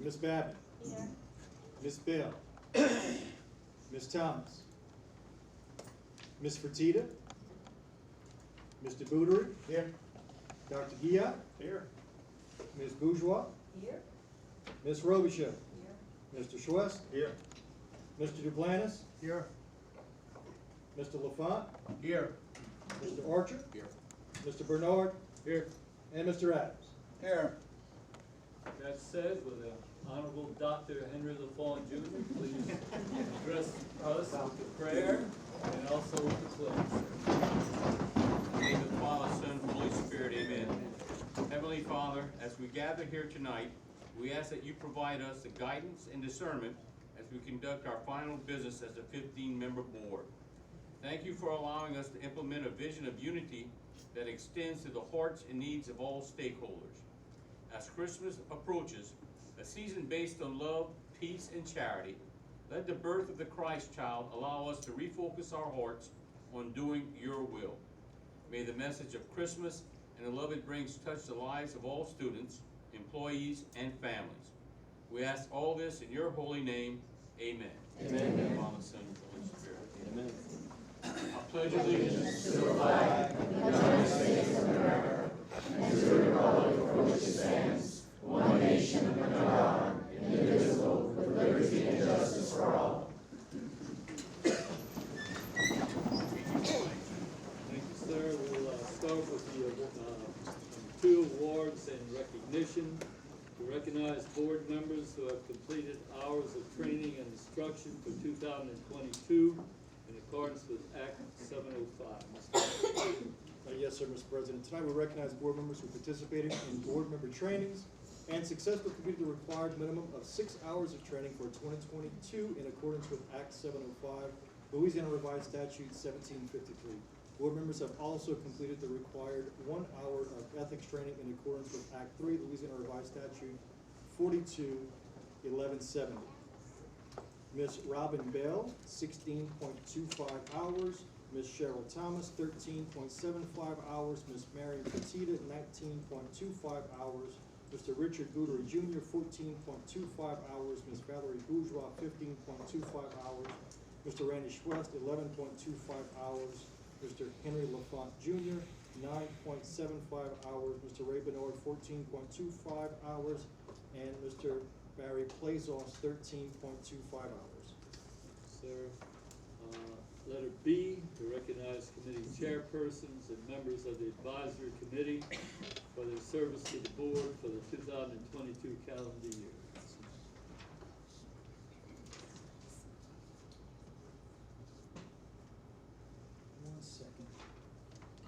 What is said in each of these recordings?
Miss Babin. Here. Miss Bell. Miss Thomas. Miss Fertitta. Mr. Boudery. Here. Dr. Guillat. Here. Ms. Bourgeois. Here. Ms. Robichaud. Here. Mr. Schwest. Here. Mr. Duplantis. Here. Mr. Lafont. Here. Mr. Archer. Here. Mr. Bernard. Here. And Mr. Adams. Here. That said, with the Honorable Dr. Henry Lafourche Jr., please address us with the prayer and also with the pledge. In the name of the Father, Son, and Holy Spirit, amen. Heavenly Father, as we gather here tonight, we ask that you provide us the guidance and discernment as we conduct our final business as a 15-member board. Thank you for allowing us to implement a vision of unity that extends to the hearts and needs of all stakeholders. As Christmas approaches, a season based on love, peace, and charity, let the birth of the Christ child allow us to refocus our hearts on doing your will. May the message of Christmas and the love it brings touch the lives of all students, employees, and families. We ask all this in your holy name. Amen. Amen. In the name of the Father, Son, and Holy Spirit. Amen. I pledge allegiance to the flag of the United States of America and to the republic for which it stands, one nation under God, indivisible, with liberty and justice for all. Thank you, sir. We'll start with the two awards and recognition to recognize board members who have completed hours of training and instruction for 2022 in accordance with Act 705. Yes, sir, Mr. President. Tonight we recognize board members who participated in board member trainings and successfully completed the required minimum of 6 hours of training for 2022 in accordance with Act 705, Louisiana Revised Statute 1753. Board members have also completed the required 1 hour of ethics training in accordance with Act 3, Louisiana Revised Statute 42-1170. Ms. Robin Bell, 16.25 hours. Ms. Cheryl Thomas, 13.75 hours. Ms. Marion Petita, 19.25 hours. Mr. Richard Boudery Jr., 14.25 hours. Ms. Valerie Bourgeois, 15.25 hours. Mr. Randy Schwest, 11.25 hours. Mr. Henry Lafont Jr., 9.75 hours. Mr. Ray Bernard, 14.25 hours. And Mr. Barry Plazos, 13.25 hours. Sir, letter B, to recognize committee chairpersons and members of the advisory committee for their service to the board for the 2022 calendar year. One second. I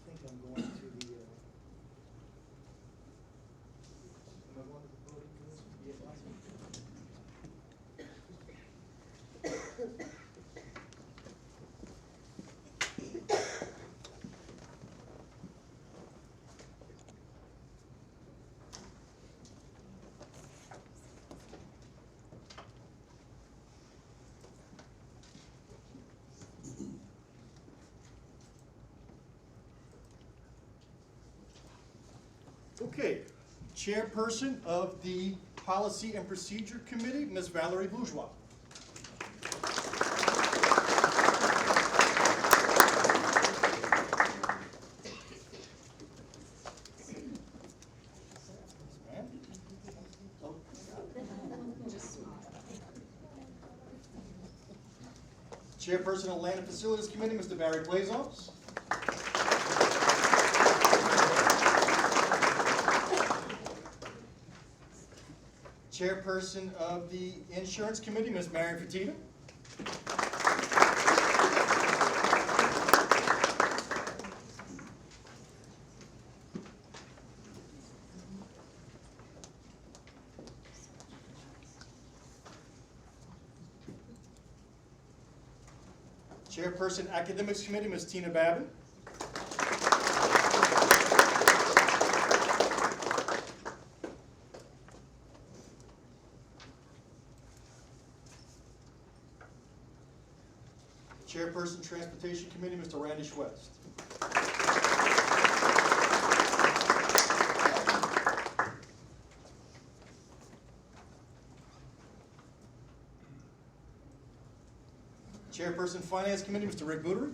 think I'm going to the, am I going to the voting committee? Yeah, last one. Okay, Chairperson of the Policy and Procedure Committee, Ms. Valerie Bourgeois. Chairperson of Land and Facilities Committee, Mr. Barry Plazos. Chairperson of the Insurance Committee, Ms. Marion Fertitta. Chairperson Academics Committee, Ms. Tina Babin. Chairperson Transportation Committee, Mr. Randy Schwest. Chairperson Finance Committee, Mr. Rick Bootery.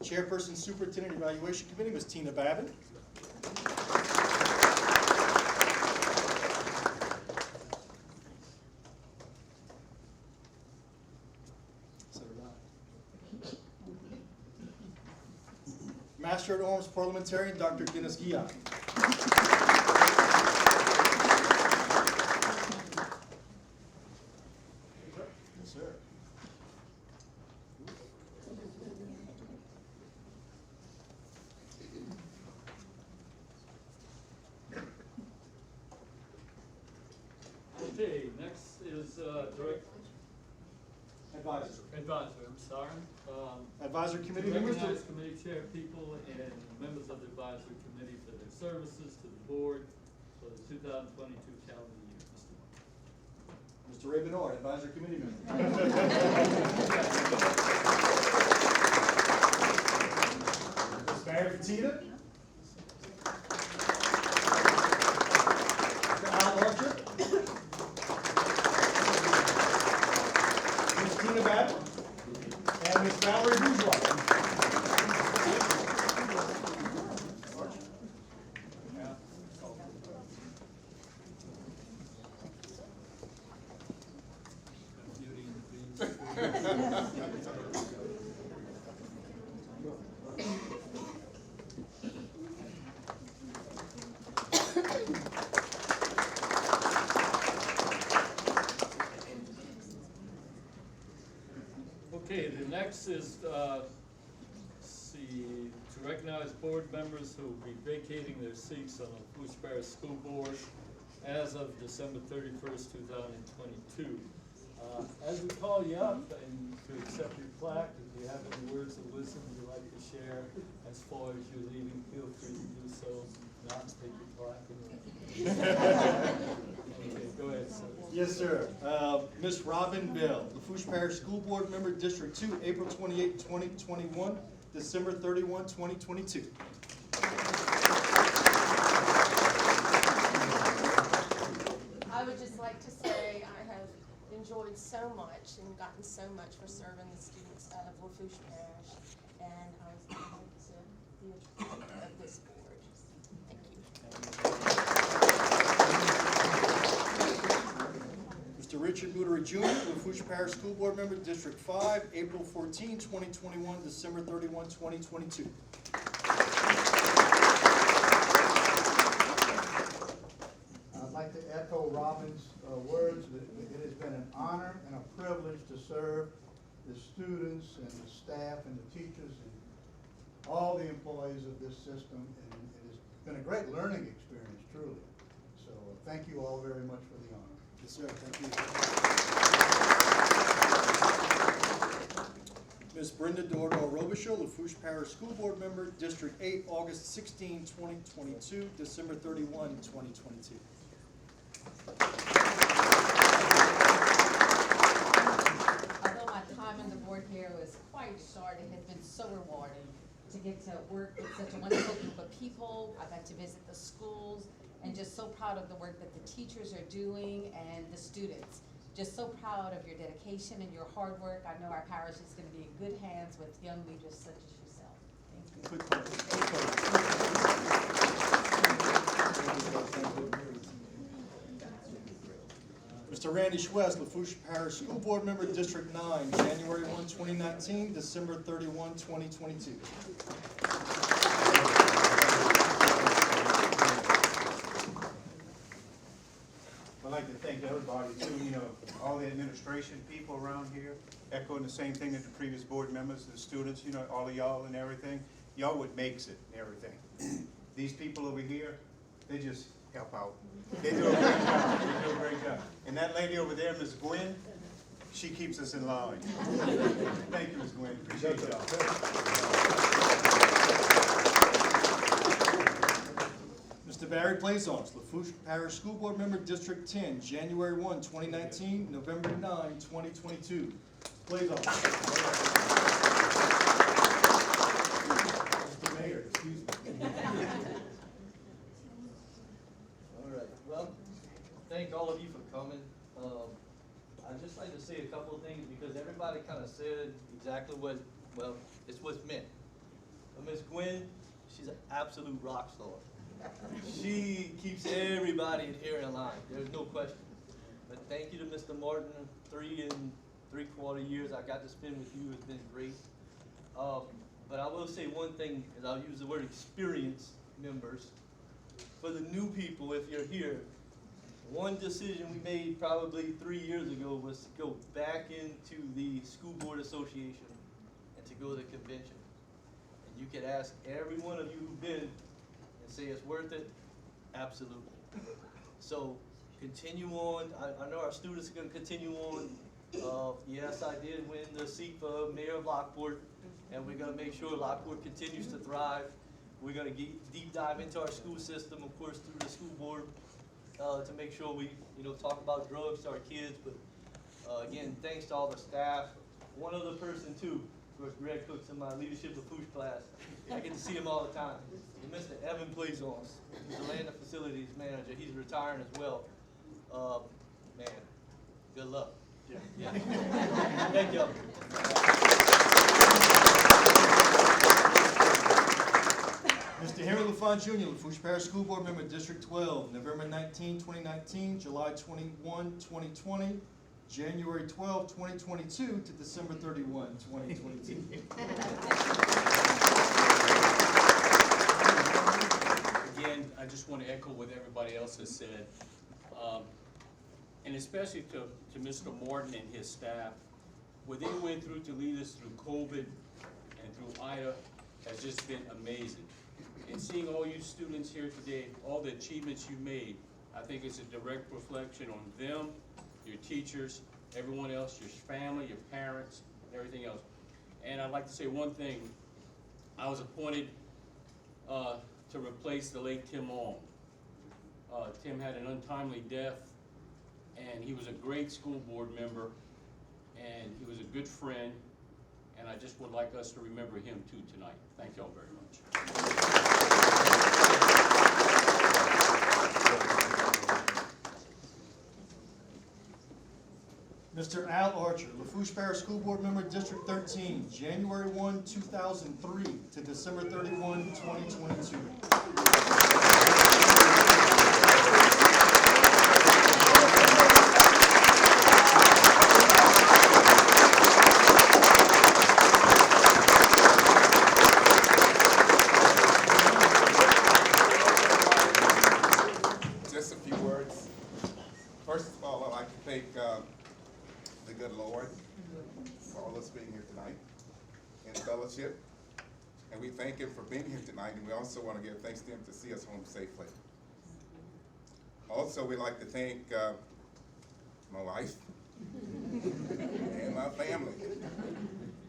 Chairperson Superintendent Evaluation Committee, Ms. Tina Babin. Master at Arms Parliamentarian, Dr. Dennis Guillot. Yes, sir. Okay, next is direct Advisor. I'm sorry. Advisor Committee To members. recognize committee chair people and members of the advisory committee for their services to the board for the 2022 calendar year. Mr. Mr. Ray Bernard, Advisory Committee member. Ms. Mary Petita. Mr. Al Archer. Ms. Tina Babin. And Ms. Valerie Bourgeois. Okay, the next is, to recognize board members who will be vacating their seats on the Lafourche Parish School Board as of December 31st, 2022. As we call you up and to accept your plaque, if you have any words of wisdom you'd like to share as far as you're leaving, feel free to do so. Not take your plaque and okay, go ahead, sir. Yes, sir. Ms. Robin Bell, Lafourche Parish School Board Member, District 2, April 28, 2021, December 31, 2022. I would just like to say I have enjoyed so much and gotten so much for serving the students of Lafourche Parish, and I was honored to be a part of this board. Thank you. Mr. Richard Bootery Jr., Lafourche Parish School Board Member, District 5, April 14, 2021, December 31, 2022. I'd like to echo Robin's words. That it has been an honor and a privilege to serve the students and the staff and the teachers and all the employees of this system. And it has been a great learning experience, truly. So thank you all very much for the honor. Yes, sir. Thank you. Ms. Brenda Dorado Robichaud, Lafourche Parish School Board Member, District 8, August 16, 2022, December 31, 2022. Although my time on the board here was quite short, it has been so rewarding to get to work with such a wonderful group of people. I got to visit the schools and just so proud of the work that the teachers are doing and the students. Just so proud of your dedication and your hard work. I know our parish is going to be in good hands with young leaders such as yourself. Thank you. Good call. Mr. Randy Schwest, Lafourche Parish School Board Member, District 9, January 1, 2019, December 31, 2022. I'd like to thank everybody too, all the administration people around here, echoing the same thing that the previous board members, the students, all of y'all and everything. Y'all what makes it and everything. These people over here, they just help out. They do a great job. They do a great job. And that lady over there, Ms. Gwen, she keeps us in line. Thank you, Ms. Gwen. Appreciate y'all. Mr. Barry Blazons, Lafourche Parish School Board Member, District 10, January 1, 2019, November 9, 2022. Blazons. Mr. Mayor, excuse me. kind of said exactly what, well, it's what's meant. But Miss Gwen, she's an absolute rock star. She keeps everybody in here in line, there's no question. But thank you to Mr. Martin, 3 3/4 years I got to spend with you has been great. But I will say one thing, and I'll use the word experienced members. For the new people, if you're here, one decision we made probably 3 years ago was to go back into the School Board Association and to go to the convention. And you could ask every one of you who've been and say it's worth it. Absolutely. So continue on. I know our students are going to continue on. Yes, I did win the seat for Mayor of Lockport, and we're going to make sure Lockport continues to thrive. We're going to deep dive into our school system, of course, through the school board, to make sure we, talk about drugs to our kids. But again, thanks to all the staff. One other person too, of course, Greg Cook's in my leadership Lafourche class. I get to see him all the time. And Mr. Evan Plazons, he's the land and facilities manager. He's retiring as well. Man, good luck. Yeah. Thank you. Mr. Henry LaFont Jr., Lafourche Parish School Board Member, District 12, November 19, 2019, July 21, 2020, January 12, 2022 to December 31, 2022. Again, I just want to echo what everybody else has said, and especially to Mr. Morton and his staff. What they went through to lead us through COVID and through Ida has just been amazing. And seeing all you students here today, all the achievements you made, I think it's a direct reflection on them, your teachers, everyone else, your family, your parents, and everything else. And I'd like to say one thing. I was appointed to replace the late Tim Long. Tim had an untimely death, and he was a great school board member, and he was a good friend, and I just would like us to remember him too tonight. Thank y'all very much. Mr. Al Archer, Lafourche Parish School Board Member, District 13, January 1, 2003 to December 31, 2022. Just a few words. First of all, I'd like to thank the good Lord for all of us being here tonight in fellowship. And we thank Him for being here tonight, and we also want to give thanks to Him to see us home safely. Also, we'd like to thank my wife and my family.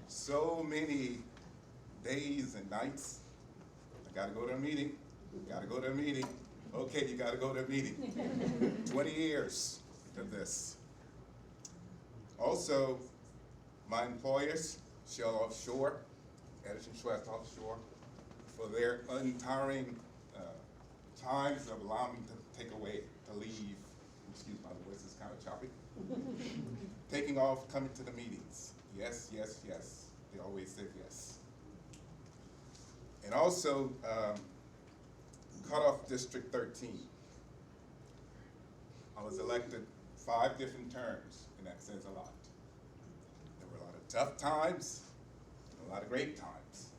So many days and nights, I gotta go to a meeting, gotta go to a meeting. Okay, you gotta go to a meeting. 20 years of this. Also, my employers, Shell Offshore, Edison Schwest Offshore, for their untiring times of allowing me to leave. Excuse my voice, it's kind of choppy. Taking off, coming to the meetings. Yes, yes, yes. They always said yes. And also, cut off District 13. I was elected 5 different terms, and that says a lot. There were a lot of tough times, and a lot of great times.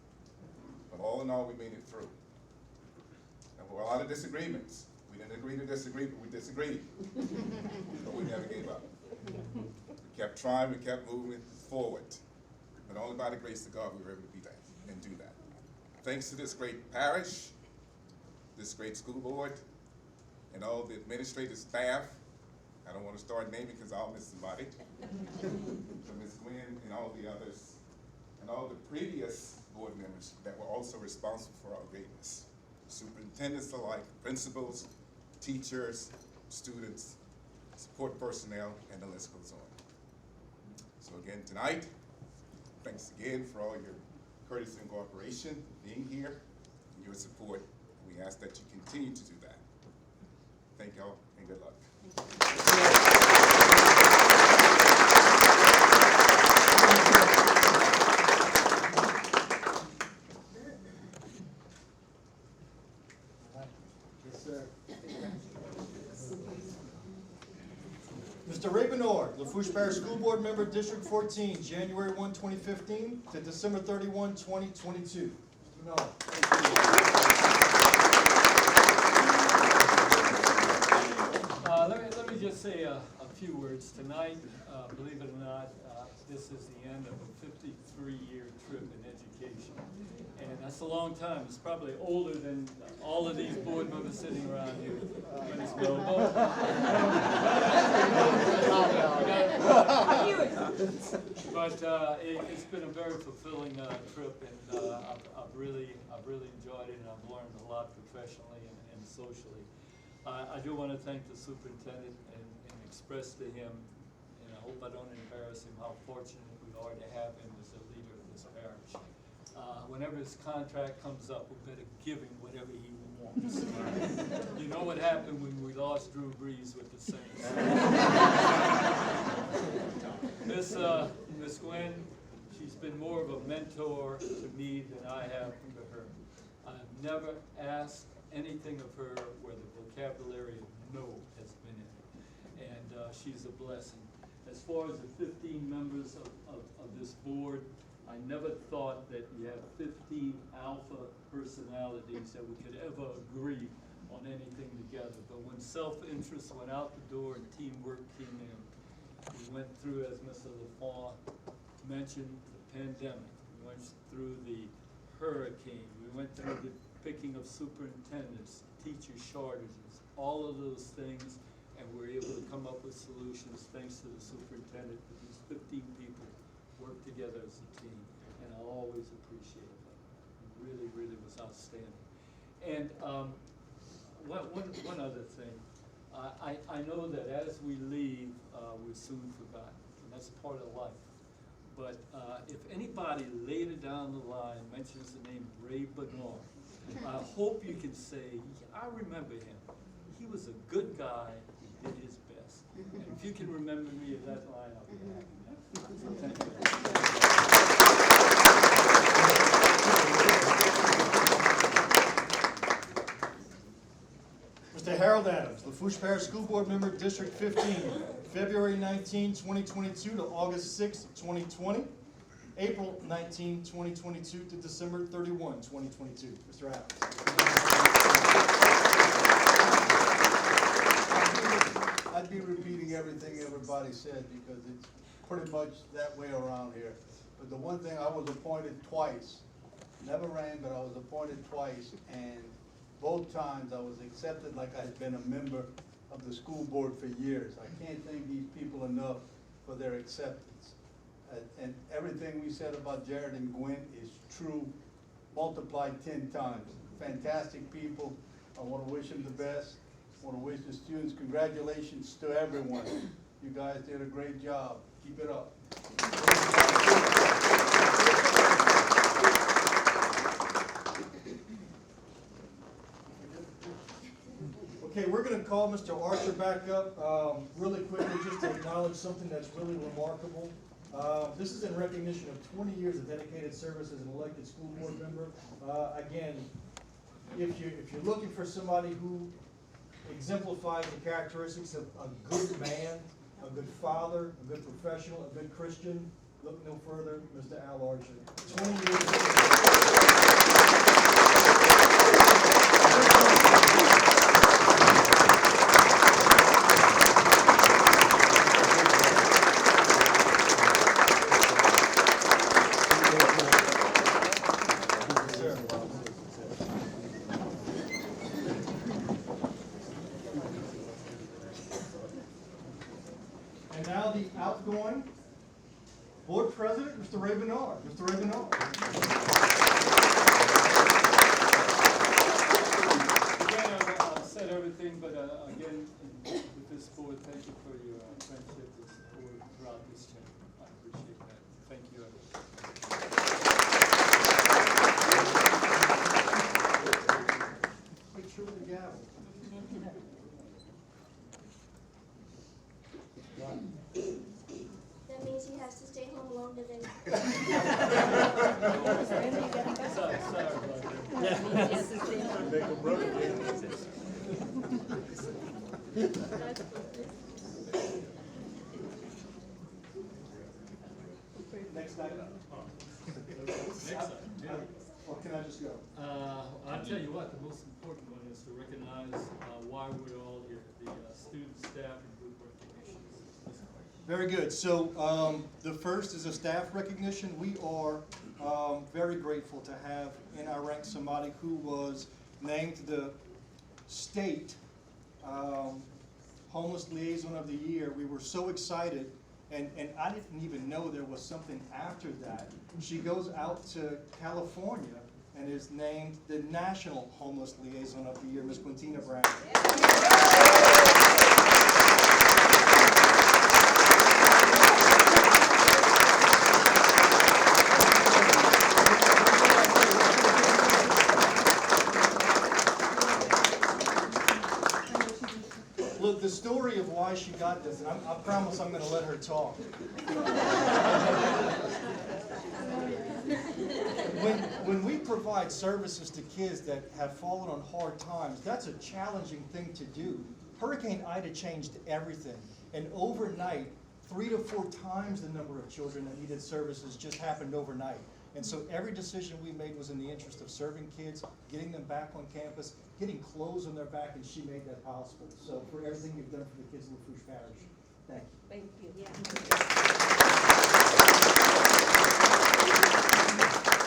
But all in all, we made it through. There were a lot of disagreements. We didn't agree to disagree, but we disagreed. But we never gave up. We kept trying, we kept moving forward. But only by the grace of God we were able to be that and do that. Thanks to this great parish, this great school board, and all the administrative staff. I don't want to start naming because I'll miss somebody. So Ms. Gwen and all the others, and all the previous board members that were also responsible for our greatness. Superintendents alike, principals, teachers, students, support personnel, and the list goes on. So again, tonight, thanks again for all your courtesy and cooperation, being here, and your support. We ask that you continue to do that. Thank y'all, and good luck. Thank you. Mr. Ray Bernard, Lafourche Parish School Board Member, District 14, January 1, 2015 to December 31, 2022. Mr. Bernard. Let me just say a few words tonight. Believe it or not, this is the end of a 53-year trip in education. And that's a long time. It's probably older than all of these board members sitting around here. But it's it's been a very fulfilling trip, and I've really enjoyed it, and I've learned a lot professionally and socially. I do want to thank the superintendent and express to him, and I hope I don't embarrass him, how fortunate we are to have him as a leader of this parish. Whenever his contract comes up, we better give him whatever he wants. You know what happened when we lost Drew Brees with the Saints. Miss Gwen, she's been more of a mentor to me than I have to her. I've never asked anything of her where the vocabulary of no has been in it. And she's a blessing. As far as the 15 members of this board, I never thought that you have 15 alpha personalities that we could ever agree on anything together. But when self-interest went out the door and teamwork came in, we went through, as Mr. Lafourche mentioned, the pandemic. We went through the hurricane. We went through the picking of superintendents, teacher shortages, all of those things, and we were able to come up with solutions thanks to the superintendent. These 15 people work together as a team, and I always appreciate that. It really, really was outstanding. And one other thing, I know that as we leave, we're soon forgotten, and that's part of life. But if anybody later down the line mentions the name Ray Bernard, I hope you can say, I remember him. He was a good guy who did his best. And if you can remember me at that line, I'll be happy. So thank you. Mr. Harold Adams, Lafourche Parish School Board Member, District 15, February 19, 2022 to August 6, 2020. April 19, 2022 to December 31, 2022. Mr. Adams. I'd be repeating everything everybody said because it's pretty much that way around here. But the one thing, I was appointed twice. Never ran, but I was appointed twice, and both times I was accepted like I had been a member of the school board for years. I can't thank these people enough for their acceptance. And everything we said about Jared and Gwen is true, multiplied 10 times. Fantastic people. I want to wish them the best. I want to wish the students congratulations to everyone. You guys did a great job. Keep it up. Okay, we're going to call Mr. Archer back up really quickly just to acknowledge something that's really remarkable. This is in recognition of 20 years of dedicated service as an elected school board member. Again, if you're looking for somebody who exemplifies the characteristics of a good man, a good father, a good professional, a good Christian, look no further, Mr. Al Archer. 20 years. And now the outgoing board president, Mr. Ray Bernard. Mr. Ray Bernard. Again, I've said everything, but again, with this board, thank you for your friendship and support throughout this term. I appreciate that. Thank you, everyone. Make sure the gavel. That means he has to stay home longer than. Sorry about that. Make a brother. Next item, yeah. Or can I just go? I'll tell you what, the most important one is to recognize why we're all here, the student, staff, and group recognitions. Very good. So the first is a staff recognition. We are very grateful to have in our ranks somebody who was named the state homeless liaison of the year. We were so excited, and I didn't even know there was something after that. She goes out to California and is named the national homeless liaison of the year, Ms. Quintina Brown. Look, the story of why she got this, and I promise I'm going to let her talk. When we provide services to kids that have fallen on hard times, that's a challenging thing to do. Hurricane Ida changed everything, and overnight, 3 to 4 times the number of children that needed services just happened overnight. And so every decision we made was in the interest of serving kids, getting them back on campus, getting clothes on their back, and she made that possible. So for everything you've done for the kids in Lafourche Parish, thank you. Thank you.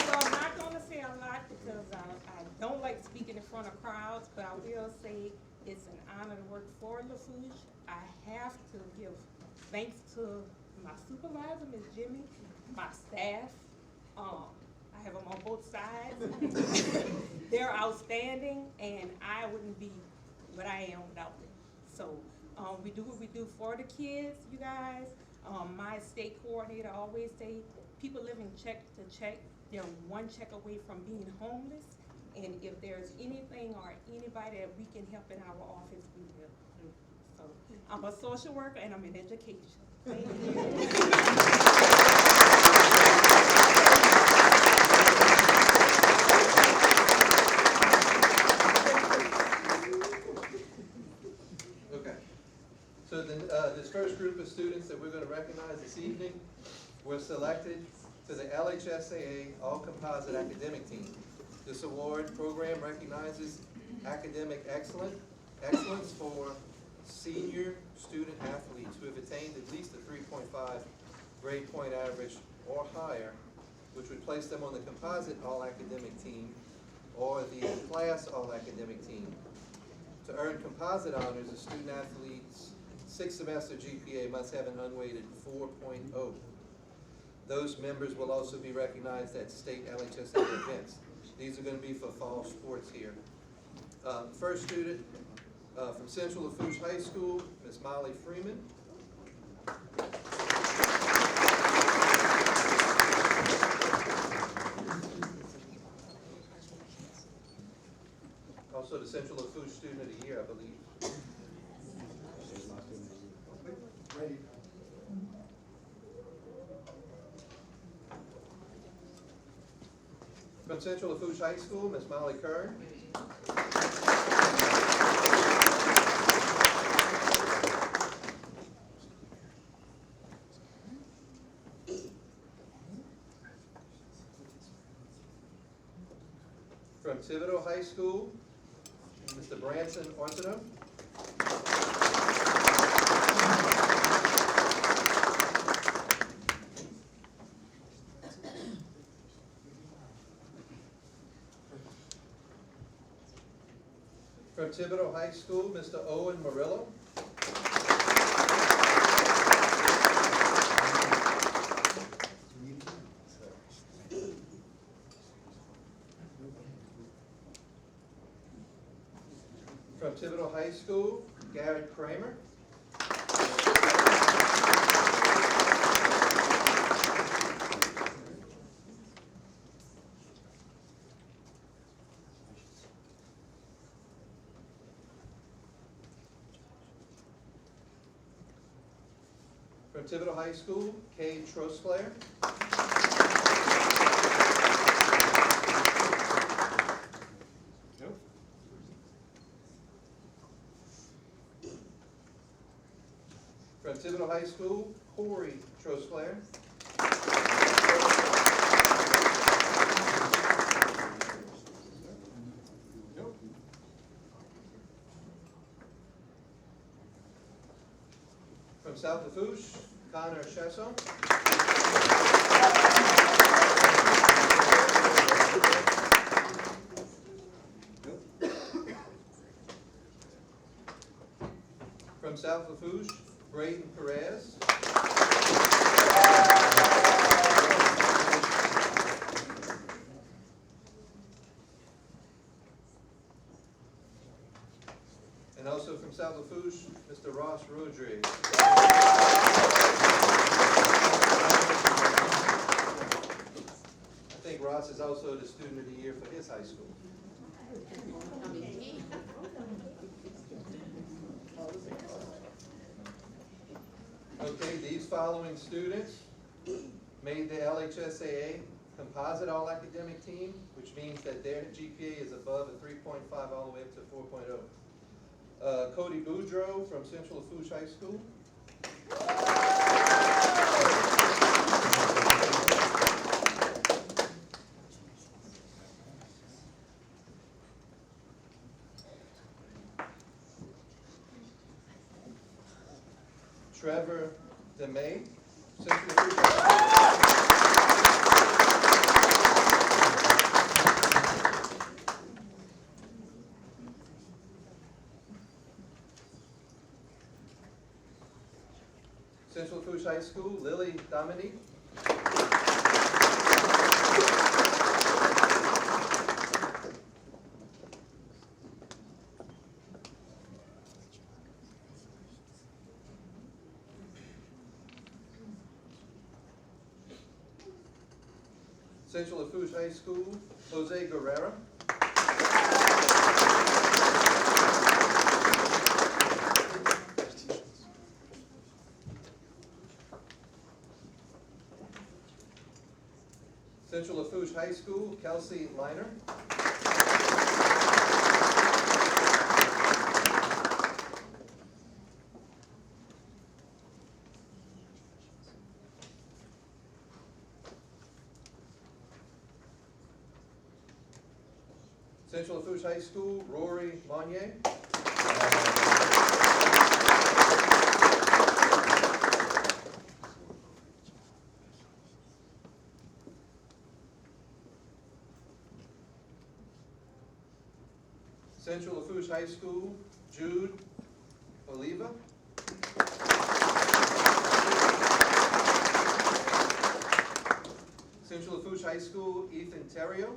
So I'm not gonna say a lot because I don't like speaking in front of crowds, but I will say it's an honor to work for Lafourche. I have to give thanks to my supervisor, Ms. Jimmy, my staff. I have them on both sides. They're outstanding, and I wouldn't be what I am without them. So we do what we do for the kids, you guys. My state coordinator always say people living check to check. They're one check away from being homeless, and if there's anything or anybody that we can help in our office, we will. So I'm a social worker and I'm in education. Thank you. Okay. So this first group of students that we're going to recognize this evening were selected to the LHSAA All Composite Academic Team. This award program recognizes academic excellence for senior student athletes who have attained at least a 3.5 grade point average or higher, which would place them on the composite all-academic team or the class all-academic team. To earn composite honors, a student athlete's 6-semester GPA must have an unweighted 4.0. Those members will also be recognized at state LHSA events. These are going to be for fall sports here. First student from Central Lafourche High School, Ms. Molly Freeman. Also the Central Lafourche Student of the Year, I believe. Ready. From Central Lafourche High School, Ms. Molly Kern. From Thibodeau High School, Mr. Branson Orthodo. From Thibodeau High School, Mr. Owen Murillo. From Thibodeau High School, Garrett Kramer. From Thibodeau High School, Kay Trosclair. From Thibodeau High School, Corey Trosclair. South Lafourche, Connor Chesson. From South Lafourche, Braden Perez. And also from South Lafourche, Mr. Ross Rodriguez. I think Ross is also the student of the year for his high school. Okay, these following students made the LHSAA composite all academic team, which means that their GPA is above a 3.5 all the way up to 4.0. Cody Boudreau from Central Lafourche High School. Trevor DeMay, Central Lafourche High School. Central Lafourche High School, Lily Dominique. Central Lafourche High School, Jose Guerrera. Central Lafourche High School, Kelsey Liner. Central Lafourche High School, Rory Monnier. Central Lafourche High School, Jude Oliva. Central Lafourche High School, Ethan Terrio.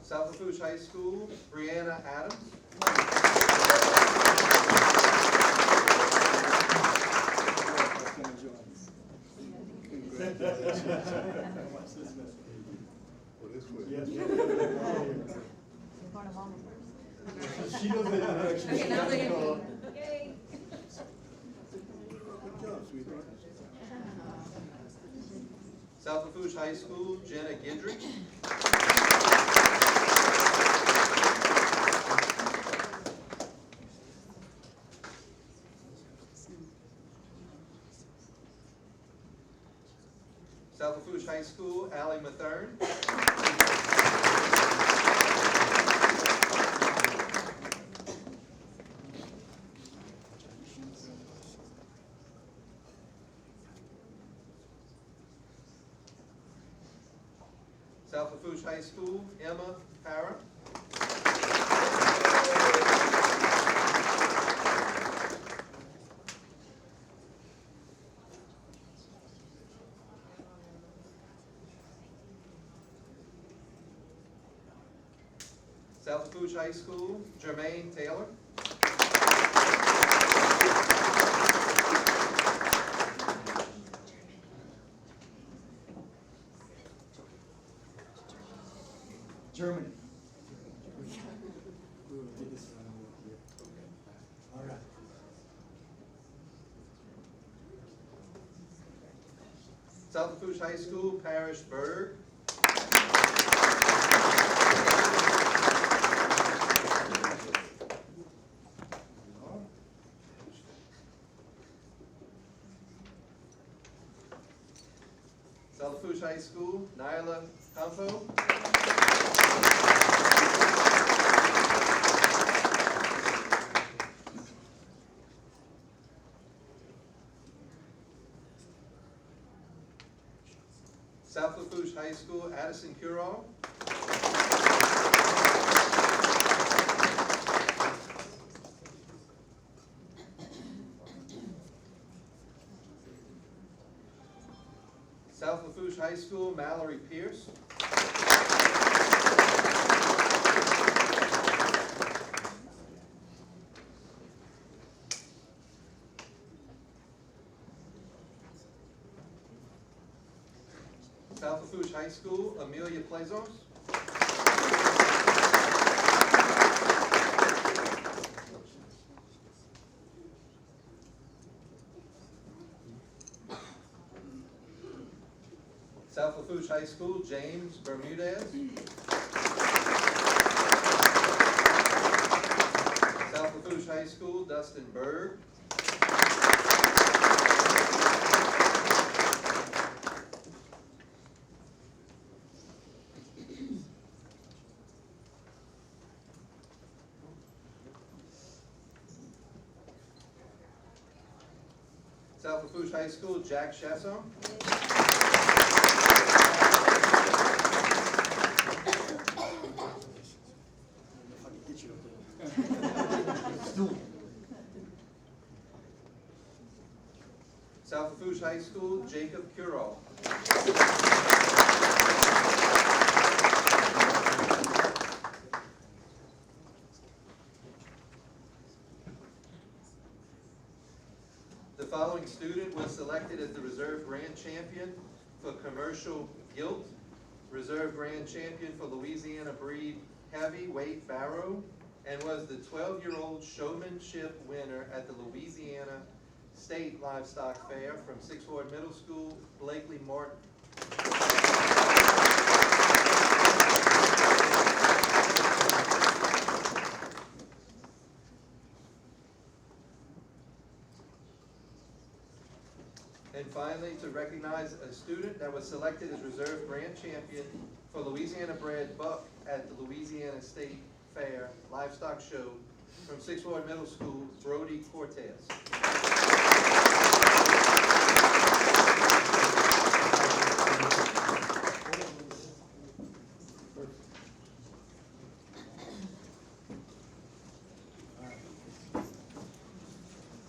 South Lafourche High School, Brianna Adams. Yes. She knows the direction. Okay, now they're gonna Good Yay. job, sweetheart. South Lafourche High School, Jenna Gidry. South Lafourche High School, Allie Mathern. South Lafourche High School, Emma Para. South Lafourche High School, Jermaine Taylor. Germany. We will get this one over here. All right. South Lafourche High School, Parish Berg. High School, Nyla Campo. South Lafourche High School, Addison Curall. South Lafourche High School, Mallory Pierce. South Lafourche High School, Amelia Plaisance. South Lafourche High School, James Bermudez. South Lafourche High School, Dustin Berg. South Lafourche High School, Jack Chasson. South Lafourche High School, Jacob Curall. The following student was selected as the Reserve Grand Champion for Commercial Guilt, Reserve Grand Champion for Louisiana Breed Heavyweight Barrow, and was the 12-year-old showmanship winner at the Louisiana State Livestock Fair from 6th Ward Middle School, Blakely Martin. And finally, to recognize a student that was selected as Reserve Grand Champion for Louisiana Bred Buck at the Louisiana State Fair Livestock Show from 6th Ward Middle School, Brody Cortez.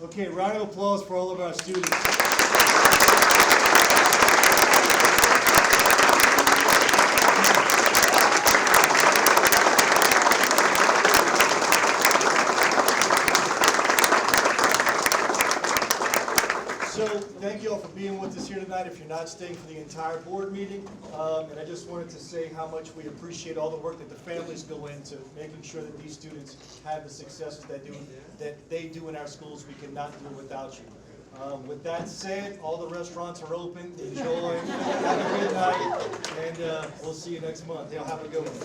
Okay, round of applause for all of our students. So, thank you all for being with us here tonight, if you're not staying for the entire board meeting. And I just wanted to say how much we appreciate all the work that the families go into making sure that these students have the successes that they do in our schools. We cannot do it without you. With that said, all the restaurants are open. Enjoy. Have a good night. And we'll see you next month. Y'all have a good one.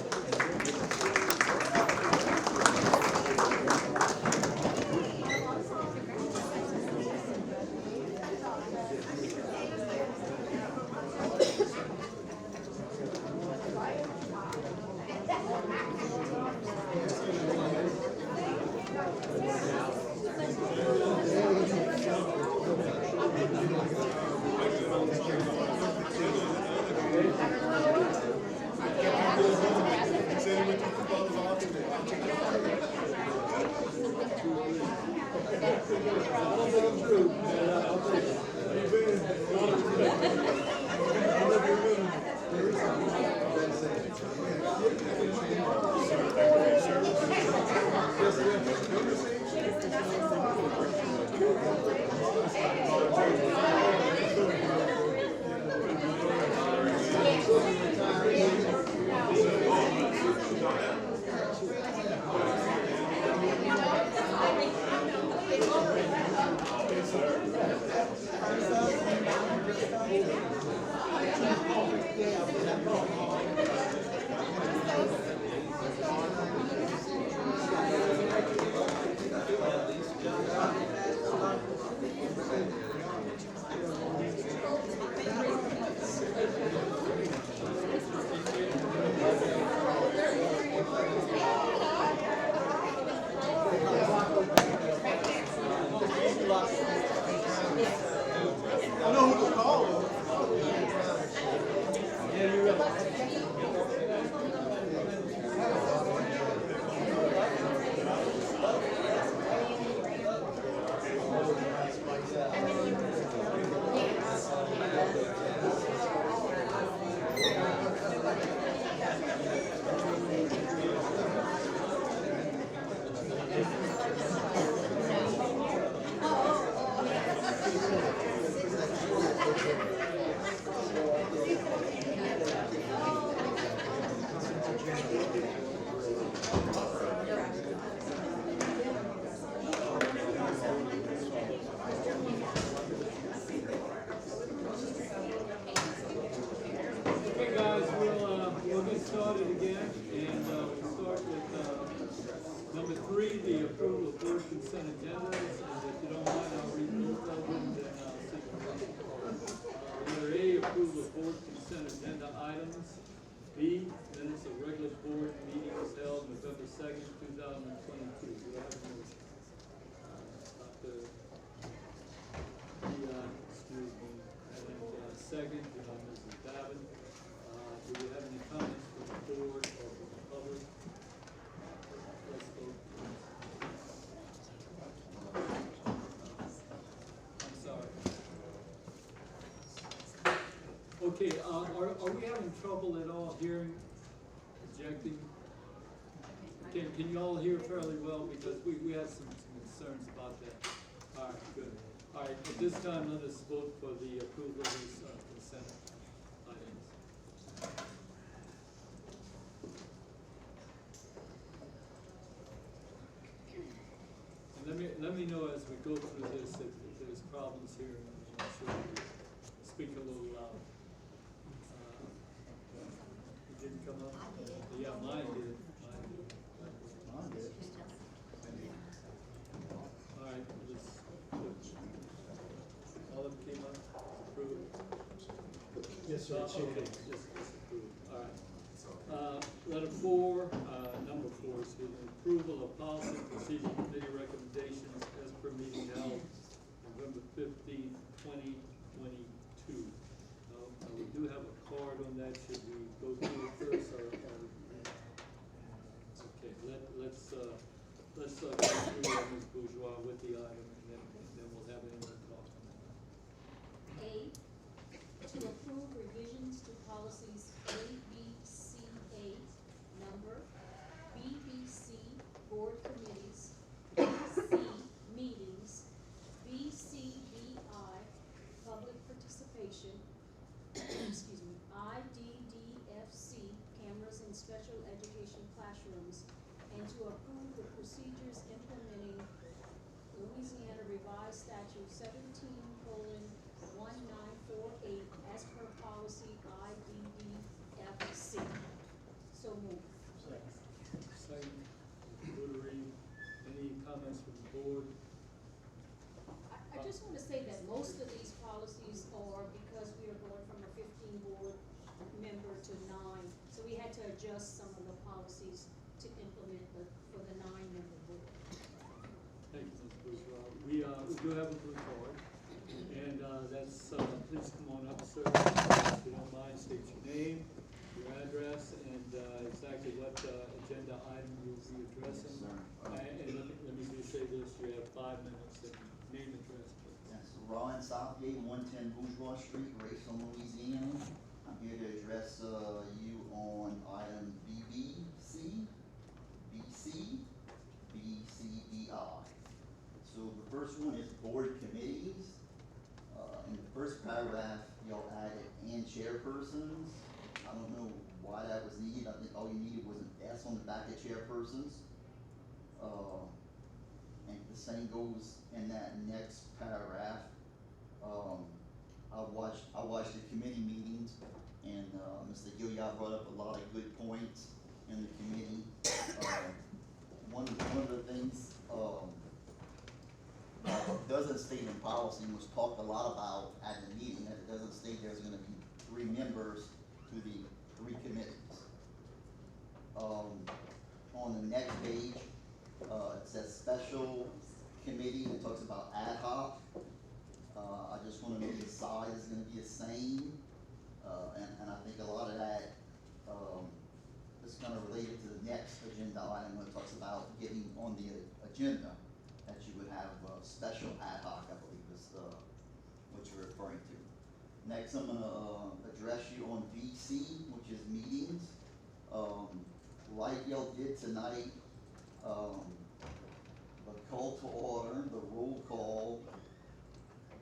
Consider 3, the approval of board consent agendas, and if you don't mind, I'll read both of them, then I'll see the letter A, approval of board consent agenda items. B, minutes of regular board meetings held November 2nd, 2022. Do I have a motion? Dr. Dion, excuse me, and second, Mrs. Davin. Do we have any comments from the board or from the public? Let's vote. I'm sorry. Okay, are we having trouble at all hearing, projecting? Can you all hear fairly well? Because we have some concerns about that. All right, good. All right, at this time, let us vote for the approval of these consent items. And let me know as we go through this if there's problems here, and I'm sure we speak a little loud. It didn't come up? Yeah, mine did. Mine did. All right, let's, all of them came up, approved? Yes, sir. it's here. Okay, just approved, all right. Letter 4, number 4, excuse me, approval of policy and procedure committee recommendations as per meeting held November 15th, 2022. We do have a card on that, should we go through it first, or okay, let's go through Ms. Bourgeois with the item, and then we'll have anyone talk on that. A, to approve revisions to policies A, B, C, A, number, B, B, C, board committees, B, C, meetings, B, C, B, I, public participation, excuse me, I, D, D, F, C, cameras in special education classrooms, and to approve the procedures implementing Louisiana Revised Statute 17:1948 as per policy IDDFC. So moved. Second, Buttery, any comments from the board? I just want to say that most of these policies are because we are going from a 15 board member to 9. So we had to adjust some of the policies to implement for the 9-member board. Thank you, Ms. Bourgeois. We do have a blue card, and that's, please come on up, sir. If you don't mind, state your name, your address, and exactly what agenda item you'll be addressing. And let me just say this, you have 5 minutes, and name and address, please. Yes, Ron Southgate, 110 Bourgeois Street, Grayson, Louisiana. I'm here to address you on items BBC, BC, BCDI. So the first one is board committees. In the first paragraph, y'all added and chairpersons. I don't know why that was needed. I think all you needed was an S on the back of chairpersons. And the same goes in that next paragraph. I watched the committee meetings, and Mr. Gilliard brought up a lot of good points in the committee. One of the things doesn't state in policy and was talked a lot about at the meeting, that it doesn't state there's going to be 3 members to the 3 committees. On the next page, it says special committee, and it talks about ad hoc. I just want to know the size is going to be the same, and I think a lot of that is kind of related to the next agenda item when it talks about getting on the agenda, that you would have special ad hoc, I believe is what you're referring to. Next, I'm going to address you on VC, which is meetings. Like y'all did tonight, the call to order, the roll call,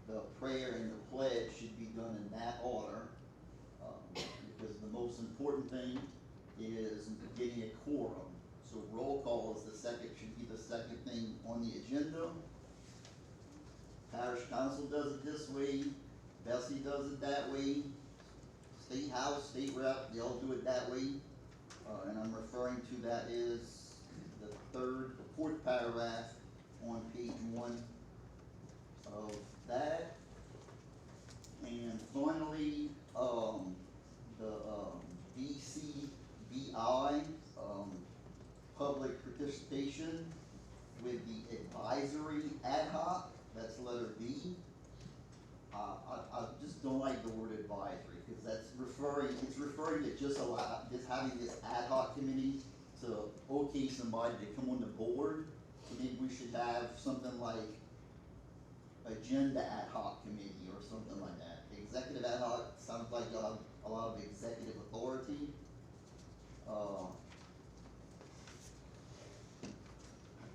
the prayer and the pledge should be done in that order, because the most important thing is getting a quorum. So roll call is should be the second thing on the agenda. Parish Council does it this way, Bessie does it that way, State House, State Rep, they all do it that way. And I'm referring to that is the 4th paragraph on page 1 of that. And finally, the BCBI, public participation with the advisory ad hoc, that's letter B. I just don't like the word advisory, because it's referring to just having this ad hoc committee to okay somebody to come on the board. So maybe we should have something like agenda ad hoc committee or something like that. Executive ad hoc sounds like you have a lot of executive authority. I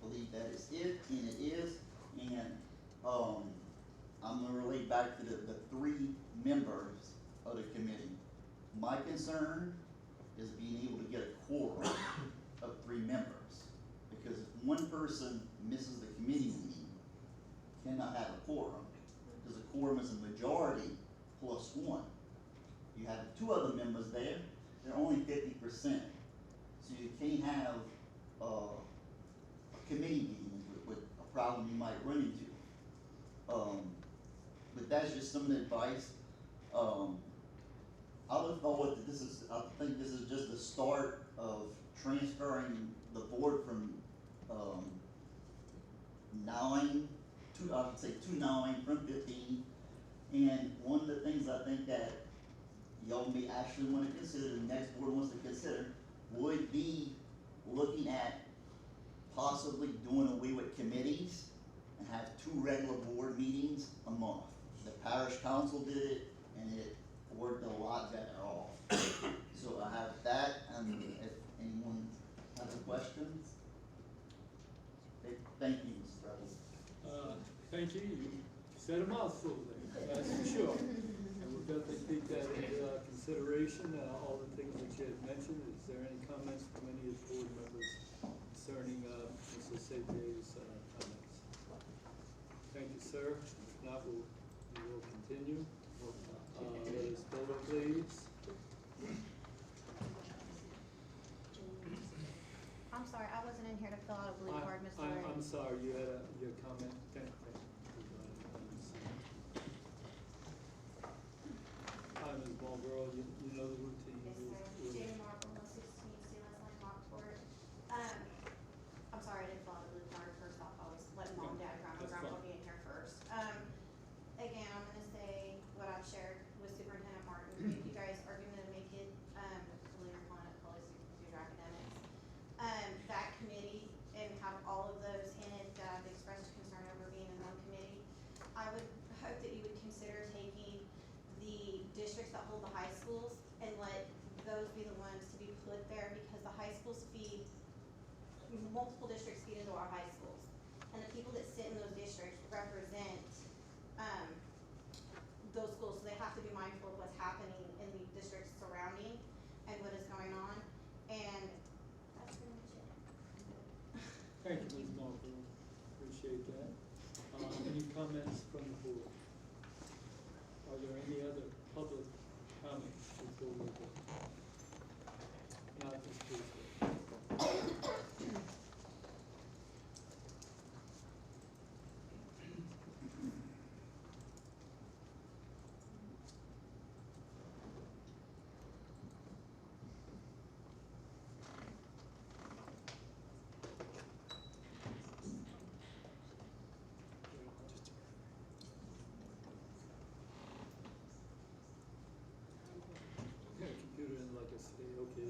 believe that is it, and it is, and, I'm gonna relate back to the 3 members of the committee. My concern is being able to get a quorum of 3 members, because if one person misses the committee meeting, cannot have a quorum, because a quorum is a majority plus 1. You have 2 other members there, they're only 50%. So you can't have a committee meeting with a problem you might run into. But that's just some of the advice. I would thought that I think this is just the start of transferring the board from 9 to, I would say 9 from 15. And one of the things I think that y'all may actually want to consider, the next board wants to consider, would be looking at possibly doing away with committees and have 2 regular board meetings a month. The parish council did it, and it worked a lot better off. So I have that, and if anyone has any questions. Thank you, Mr. President. Thank you. You said a mouthful there, that's for sure. And we'll definitely take that into consideration, all the things that you had mentioned. Is there any comments from any of the board members concerning Mr. Sepe's comments? Thank you, sir. If not, we will continue. Let us vote, please. I'm sorry, I wasn't in here to fill out a blue card, Mr. Ray. I'm sorry, you had your comment. Hi, Ms. Marlboro, you know the routine. Yes, sir. Jamie Marble, 116 Sealands Lane, Lockport. I'm sorry, I didn't fill out a blue card. First off, I was letting mom and dad grandma be in here first. Again, I'm gonna say what I've shared with Superintendent Martin. If you guys are gonna make it, fully upon it, policy, computer academics, that committee and have all of those in it that I've expressed concern over being in one committee, I would hope that you would consider taking the districts that hold the high schools and let those be the ones to be put there, because the high schools feed, multiple districts feed into our high schools. And the people that sit in those districts represent, those schools, so they have to be mindful of what's happening in the districts surrounding and what is going on, and that's pretty much it. Thank you, Ms. Marlboro. Appreciate that. Any comments from the board? Are there any other public comments before we go? Not this Tuesday. Okay, computer in like I say, okay,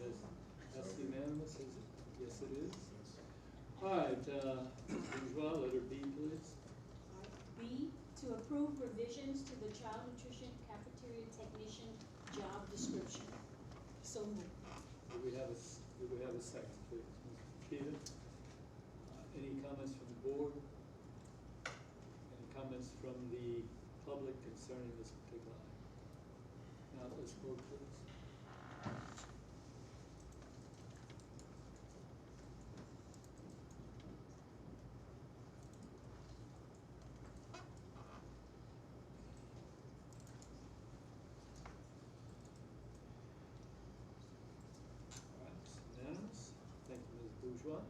that's unanimous, is it? Yes, it is. All right, Bourgeois, letter B, please. B, to approve revisions to the child nutrition cafeteria technician job description. So moved. Do we have a second, please? Mr. Peter? Any comments from the board? Any comments from the public concerning this particular item? Now, let's vote, please. All right, it's unanimous. Thank you, Ms. Bourgeois.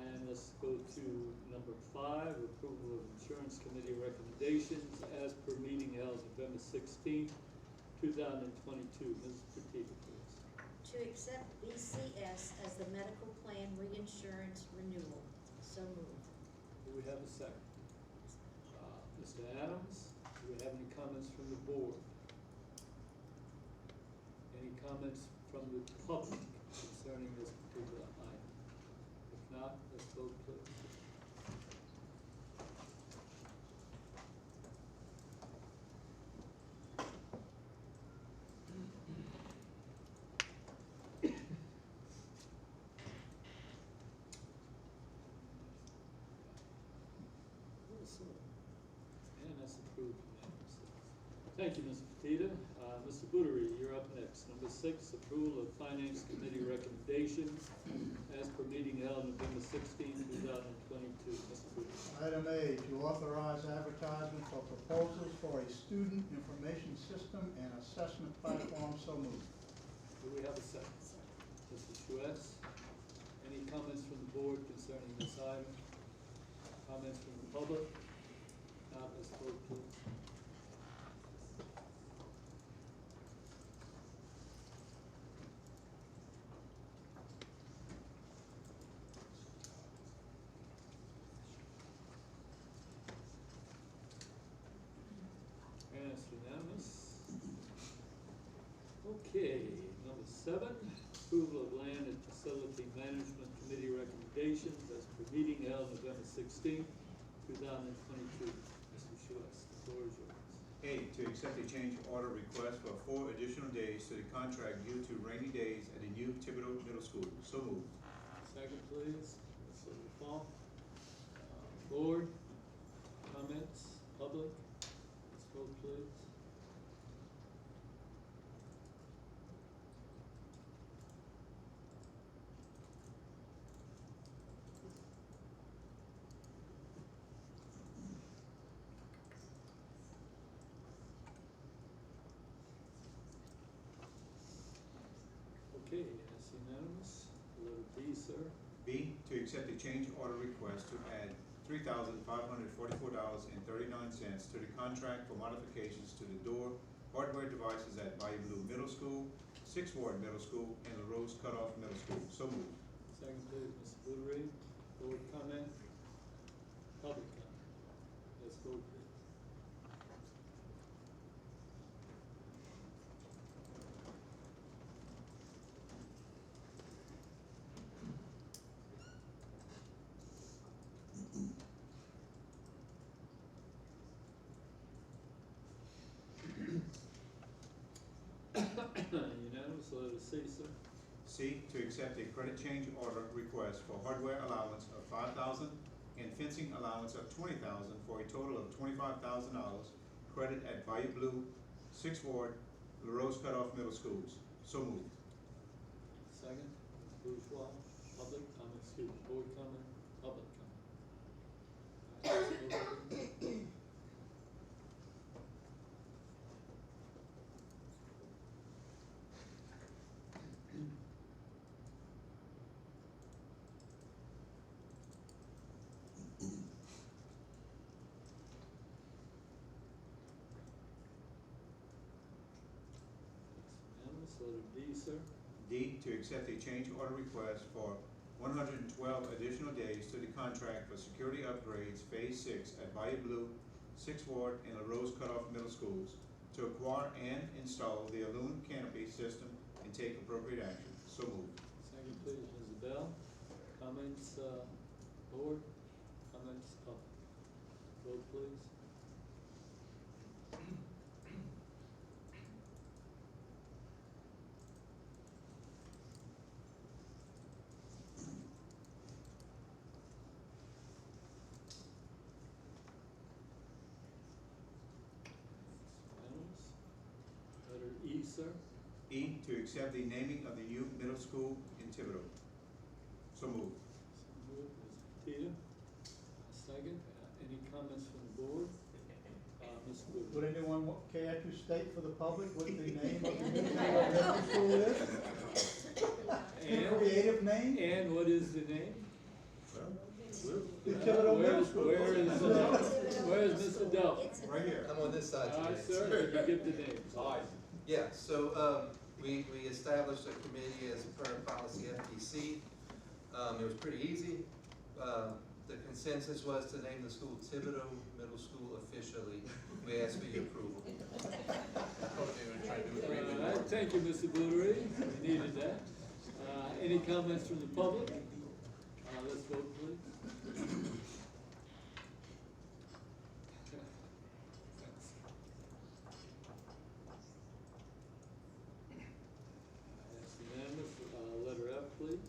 And let's go to Number 5, approval of insurance committee recommendations as per meeting held November 16th, 2022. Ms. Petita, please. To accept BCS as the medical plan reinsurance renewal. So moved. Do we have a second? Mr. Adams, do we have any comments from the board? Any comments from the public concerning this particular item? If not, let's vote, please. And that's approved unanimously. Thank you, Mr. Petita. Mr. Buttery, you're up next. Number 6, approval of finance committee recommendations as per meeting held November 16th, 2022. Mr. Buttery. Item A, to authorize advertisement for proposals for a student information system and assessment platform. So moved. Do we have a second? Mr. Schuetz, any comments from the board concerning this item? Comments from the public? Now, let's vote, please. And it's unanimous. Okay, number 7, approval of land and facility management committee recommendations as per meeting held November 16th, 2022. Mr. Schuetz, the floor is yours. A, to accept a change order request for 4 additional days to the contract due to rainy days at the new Thibodeau Middle School. So moved. Second, please. Mr. LaFont. Board, comments, public? Let's vote, please. Okay, that's unanimous. Letter B, sir. B, to accept a change order request to add $3,544.39 to the contract for modifications to the door hardware devices at Bayou Blue Middle School, 6th Ward Middle School, and LaRose Cutoff Middle School. So moved. Second, please, Mr. Buttery. Board comment? Public comment? Let's vote, please. Unanimous. Letter C, sir. C, to accept a credit change order request for hardware allowance of $5,000 and fencing allowance of $20,000 for a total of $25,000 credit at Bayou Blue, 6th Ward, LaRose Cutoff Middle Schools. So moved. Second, bourgeois, public comment, excuse me, board comment, public comment. Let's vote. Unanimous. Letter D, sir. D, to accept a change order request for 112 additional days to the contract for security upgrades Phase 6 at Bayou Blue, 6th Ward, and LaRose Cutoff Middle Schools to acquire and install the aluminum canopy system and take appropriate action. So moved. Second, please, Ms. Bell. Comments, board? Comments, public? Vote, please. Unanimous. Letter E, sir. E, to accept the naming of the new middle school in Thibodeau. So moved. So moved, Ms. Petita. Second, any comments from the board? Ms. Wood. Would anyone care to state for the public what the name of the new middle school is? And- Creative name? And what is the name? Well, Thibodeau Middle School. Where is Mr. Dell? Right here. I'm on this side All right, today. sir, can you give the names? Yeah, so, we established a committee as per policy FTC. It was pretty easy. The consensus was to name the school Thibodeau Middle School officially. We ask for your approval. All right, thank you, Mr. Bootery, we needed that. Any comments from the public? Let's vote, please. That's unanimous. Letter F, please.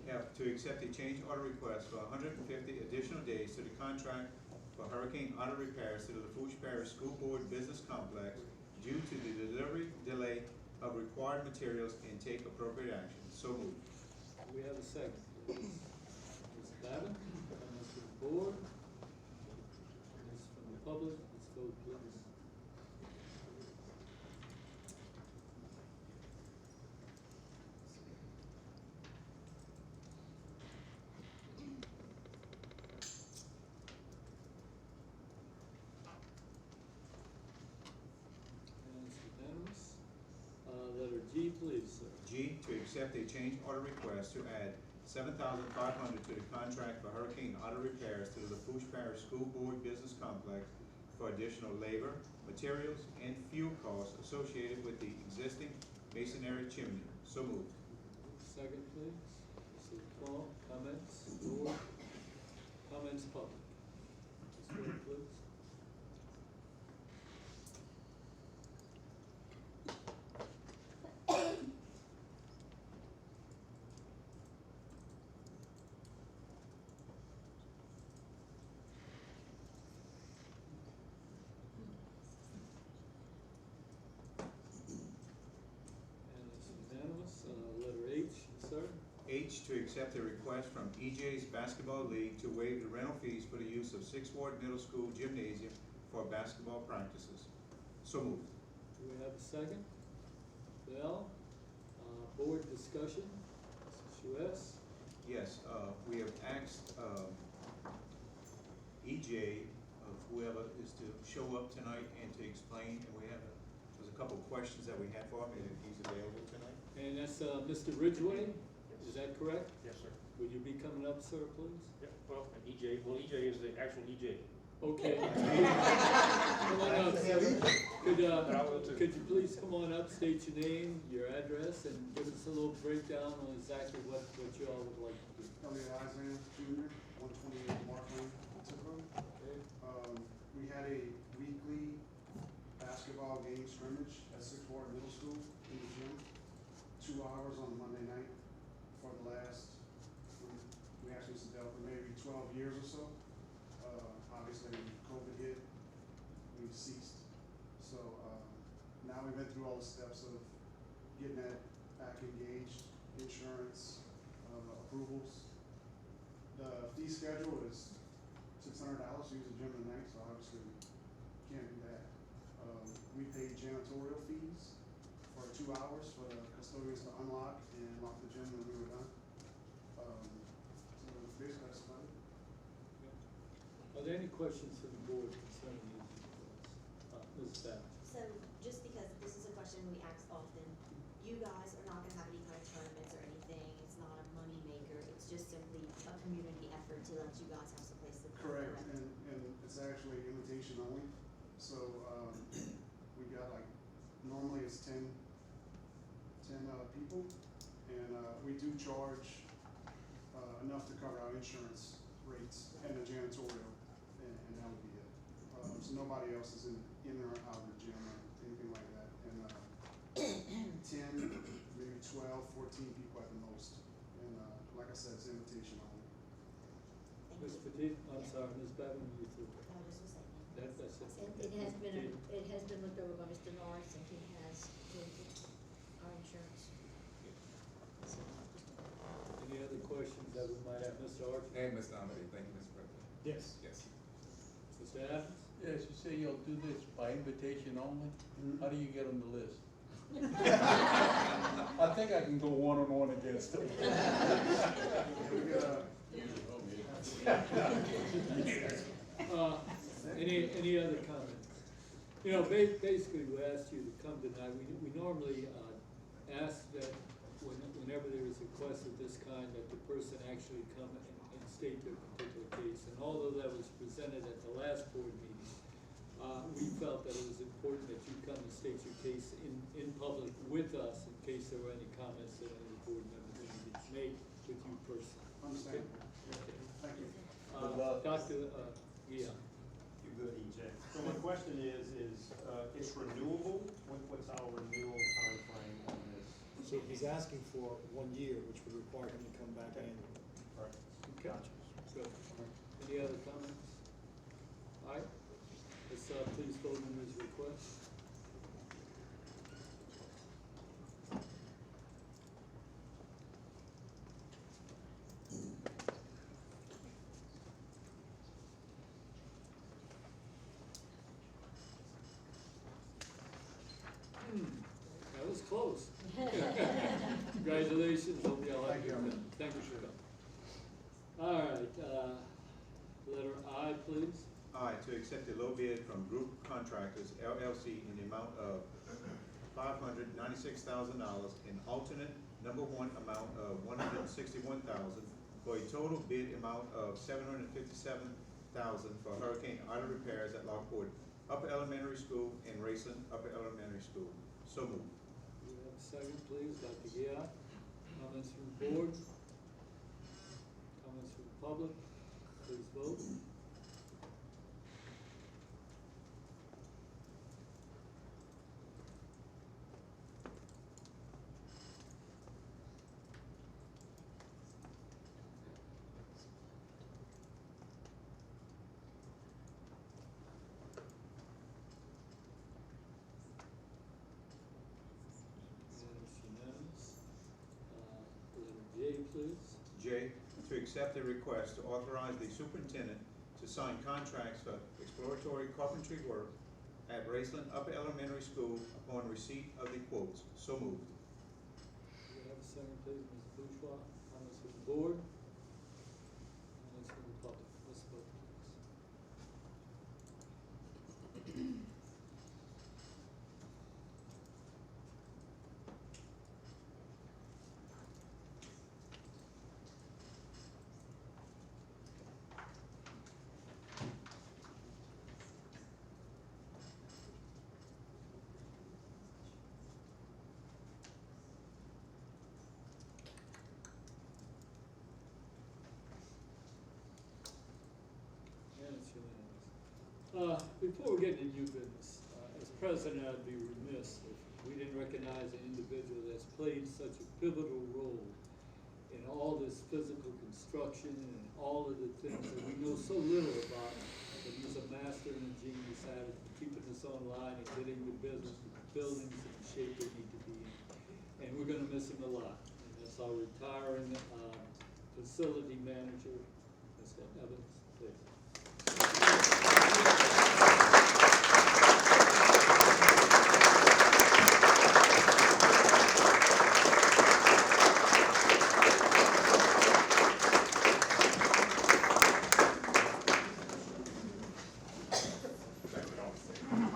F, to accept a change order request for 150 additional days to the contract for hurricane auto repairs to the Lafourche Parish School Board Business Complex due to the delivery delay of required materials and take appropriate action. So moved. We have a second, please. Ms. Babin, comments from the board? Comments from the public? Let's vote, please. And it's unanimous. Letter G, please, sir. G, to accept a change order request to add $7,500 to the contract for hurricane auto repairs to the Lafourche Parish School Board Business Complex for additional labor, materials, and fuel costs associated with the existing masonry chimney. So moved. Second, please. Mr. Paul, comments, board, comments, public. Ms. Wood, please. And it's unanimous. Letter H, sir. H, to accept a request from EJ's Basketball League to waive the rental fees for the use of 6th Ward Middle School Gymnasium for basketball practices. So moved. Do we have a second? Bell, board discussion, Mrs. Shues. Yes, we have asked EJ, of whoever is to show up tonight and to explain, and there's a couple of questions that we have for him, and if he's available tonight. And that's, Mr. Ridgway, is that correct? Yes, sir. Would you be coming up, sir, please? Yeah, well, EJ is the actual EJ. Okay. Come on up, sir. But I will too. Could you please come on up, state your name, your address, and give us a little breakdown on exactly what you all would like to do? Elliot Eisner Jr., 128 Mark Lane, Tiverton. Okay. We had a weekly basketball game scrimmage at 6th Ward Middle School in the gym, 2 hours on Monday night for the last, we actually dealt with maybe 12 years or so. Obviously, when COVID hit, we ceased. So now we've been through all the steps of getting that back engaged, insurance, approvals. The fee schedule is $600 to use the gym tonight, so obviously can't do that. We paid janitorial fees for 2 hours for the custodians to unlock and lock the gym when we were done. So basically that's about it. Are there any questions from the board concerning these reports? Ms. Babb? So, just because this is a question we ask often, you guys are not gonna have any kind of tournaments or anything, it's not a money maker, it's just simply a community effort to let you guys have some place to play. Correct, and it's actually invitation only, so, we got like, normally it's 10 people, and, we do charge, enough to cover our insurance rates and the janitorial, and that would be it. So nobody else is in or out of the gym or anything like that, and, 10, maybe 12, 14 people at the most, and, like I said, it's invitation only. Ms. Petit, I'm sorry, Ms. Babin, you too. I was just saying. That's it. And it has been looked over by Mr. Norris, and he has our insurance. So, Any other questions that we might have? Mr. Archer? And Mr. Amity, thank you, Mr. President. Yes. Yes. Mr. Adams? Yes, you say you'll do this by invitation only? How do you get on the list? I think I can go one-on-one against them. We got Any other comments? You know, basically, we asked you to come tonight. We normally, ask that whenever there is a request of this kind, that the person actually come and state their particular case. And although that was presented at the last board meeting, we felt that it was important that you come and state your case in public with us in case there were any comments that any board members needed to make with you personally. Understandable. Okay. Thank you. Dr. Yeah. You're good, EJ. So my question is it's renewable? What's our renewal timeframe on this? So he's asking for 1 year, which would require him to come back annually. Right. Okay. Good. Any other comments? All right. Let's, please vote on his request. That was close. Congratulations, hope y'all have a good time. Thank you for coming. All right, letter I, please. Aye, to accept a low bid from Group Contractors LLC in the amount of $596,000 and alternate number one amount of $161,000 for a total bid amount of $757,000 for Hurricane Ida repairs at Lafourche Upper Elementary School and Raceland Upper Elementary School. So moved. Do we have a second, please? Dr. Giat. Comments from the board? Comments from the public? Please vote. Letter J, please. J, to accept a request to authorize the superintendent to sign contracts for exploratory carpentry work at Raceland Upper Elementary School upon receipt of the quotes. So moved. Do we have a second, please, Ms. Bourgeois? Comments from the board? Comments from the public? Let's vote, please. And it's unanimous. Before we get into new business, as president, I'd be remiss if we didn't recognize an individual that's played such a pivotal role in all this physical construction and all of the things that we know so little about. But he's a master and a genius at it, keeping us online and getting the business, the buildings in the shape they need to be in. And we're gonna miss him a lot. And that's our retiring, facility manager, Mr. Evans, please.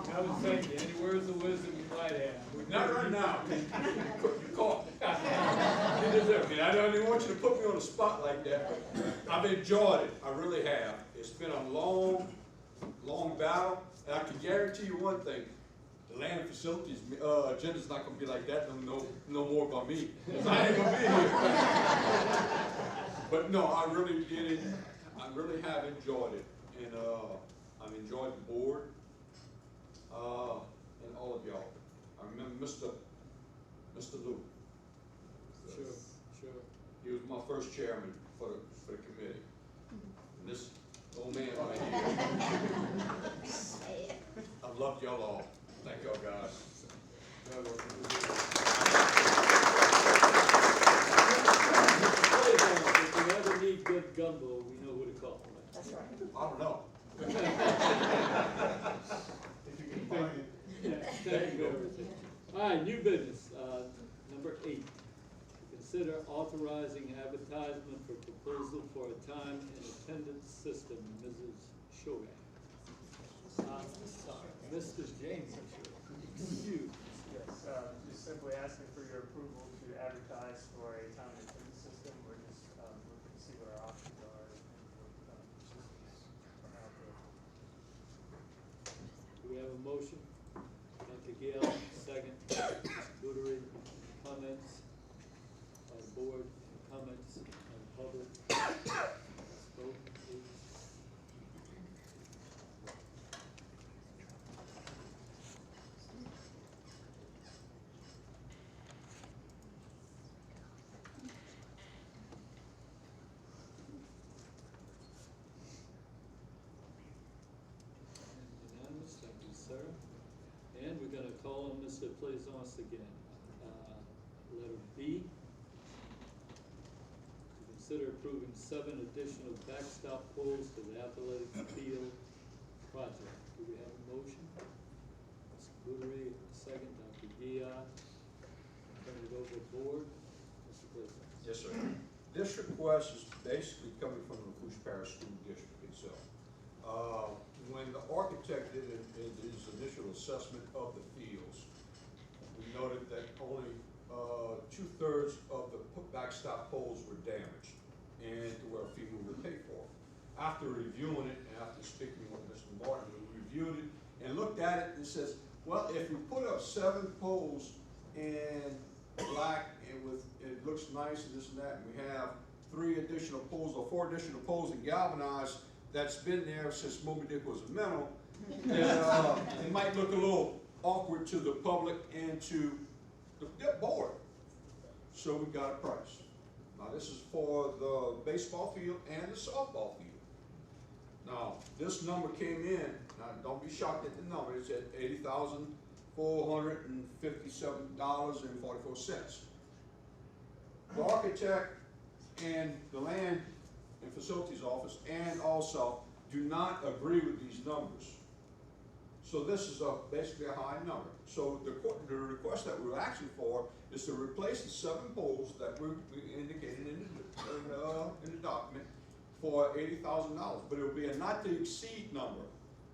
I was thinking, any words of wisdom you might have? Not right now. You caught me. You deserve it. I don't even want you to put me on the spot like that. I've enjoyed it. I really have. It's been a long, long battle, and I can guarantee you one thing. The land and facilities agenda's not gonna be like that no more by me. 'Cause I ain't gonna be here. But no, I really did it. I really have enjoyed it. And I've enjoyed the board. And all of y'all. I remember Mr. Lou. Sure, sure. He was my first chairman for the committee. And this old man right here. I've loved y'all all. Thank y'all guys. If you ever need good gumbo, we know who to call. That's right. I don't know. Thank you for everything. All right, new business, number 8. To consider authorizing advertisement for proposal for a time and attendance system, Mrs. Shoga. Sorry, Mr. James Shoga, excuse. Yes, just simply asking for your approval to advertise for a time and attendance system. We're just looking to see what our options are and what systems are out there. Do we have a motion? Dr. Gale, second. Mr. Buttery, comments on the board, comments on the public. Let's vote, please. Unanimous, thank you, sir. And we're gonna call on Mr. Plaisance again. Letter B. To consider approving 7 additional backstop poles to the athletic field project. Do we have a motion? Mr. Buttery, second, Dr. Gia. Turn it over to the board. Mr. Plaisance. Yes, sir. This request is basically coming from the Lafourche Parish School District itself. When the architect did his initial assessment of the fields, we noted that only 2/3 of the backstop poles were damaged and to where FEMA would pay for it. After reviewing it and after speaking with Mr. Martin, we reviewed it and looked at it and says, well, if we put up 7 poles in black and it looks nice and this and that, and we have 3 additional poles or 4 additional poles in galvanized that's been there since Moby Dick was a minnow, it might look a little awkward to the public and to the board. So we got a price. Now this is for the baseball field and the softball field. Now, this number came in, now don't be shocked at the number, it's at $80,457.44. The architect and the land and facilities office and also do not agree with these numbers. So this is basically a high number. So the request that we're asking for is to replace the 7 poles that we indicated in the document for $80,000, but it will be a not to exceed number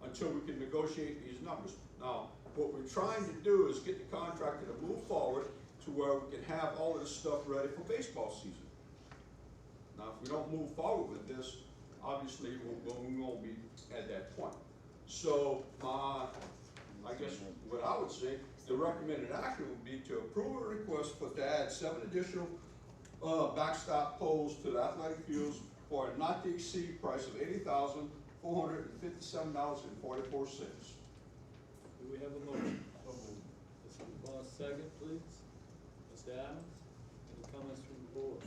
until we can negotiate these numbers. Now, what we're trying to do is get the contractor to move forward to where we can have all of this stuff ready for baseball season. Now, if we don't move forward with this, obviously we won't be at that point. So, I guess what I would say, the recommended action would be to approve a request to add 7 additional backstop poles to the athletic fields for a not to exceed price of $80,457.44. Do we have a motion? Mr. Boss, second, please. Mr. Adams, any comments from the board?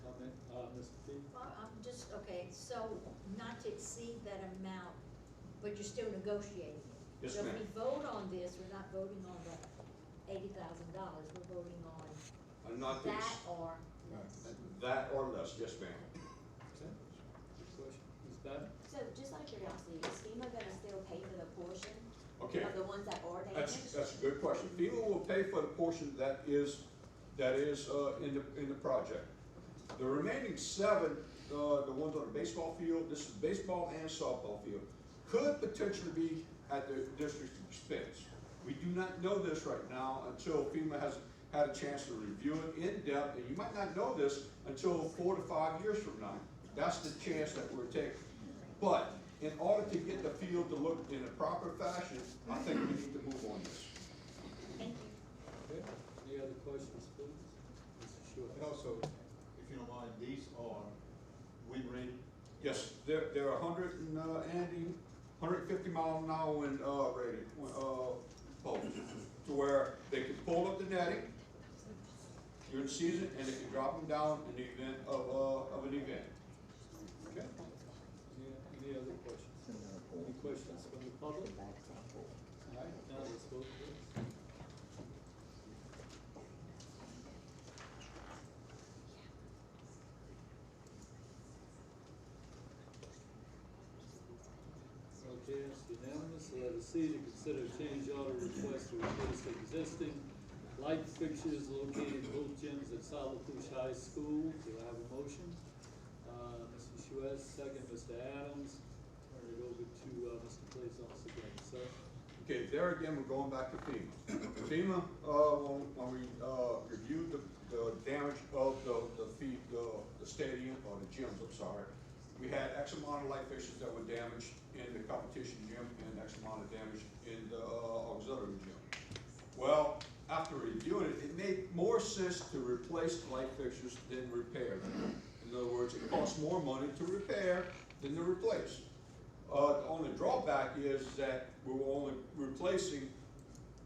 Comment, Mr. P? Well, I'm just, okay, so not to exceed that amount, but you're still negotiating it. Yes, So if ma'am. we vote on this, we're not voting on the $80,000, we're voting on Not to that or less. That or less, yes, ma'am. Okay. Good question. Ms. Patton? So just out of curiosity, is FEMA gonna still pay for the portion Okay. of the ones that are damaged? That's a good question. FEMA will pay for the portion that is in the project. The remaining 7, the ones on the baseball field, this is baseball and softball field, could potentially be at the district's expense. We do not know this right now until FEMA has had a chance to review it in depth, and you might not know this until 4 to 5 years from now. That's the chance that we're taking. But in order to get the field to look in a proper fashion, I think we need to move on this. Thank you. Okay. Any other questions, please? Mr. Short? And also, if you don't mind, these are wind rated? Yes, they're 150 mile an hour wind rated poles, to where they can pull up the netting during the season and they can drop them down in the event of an event. Okay. Any other questions? Any questions from the public? All right, now let's vote, please. Okay, it's unanimous. Letter C, to consider change order request to replace existing light fixtures located in both gyms at Lafourche High School. Do I have a motion? Mr. Shuez, second, Mr. Adams. Turn it over to, Mr. Plaisance again, sir. Okay, there again, we're going back to FEMA. FEMA, when we, reviewed the damage of the stadium, or the gyms, I'm sorry, we had X amount of light fixtures that were damaged in the competition gym and X amount of damage in the auxiliary gym. Well, after reviewing it, it made more sense to replace the light fixtures than repair them. In other words, it costs more money to repair than to replace. The only drawback is that we're only replacing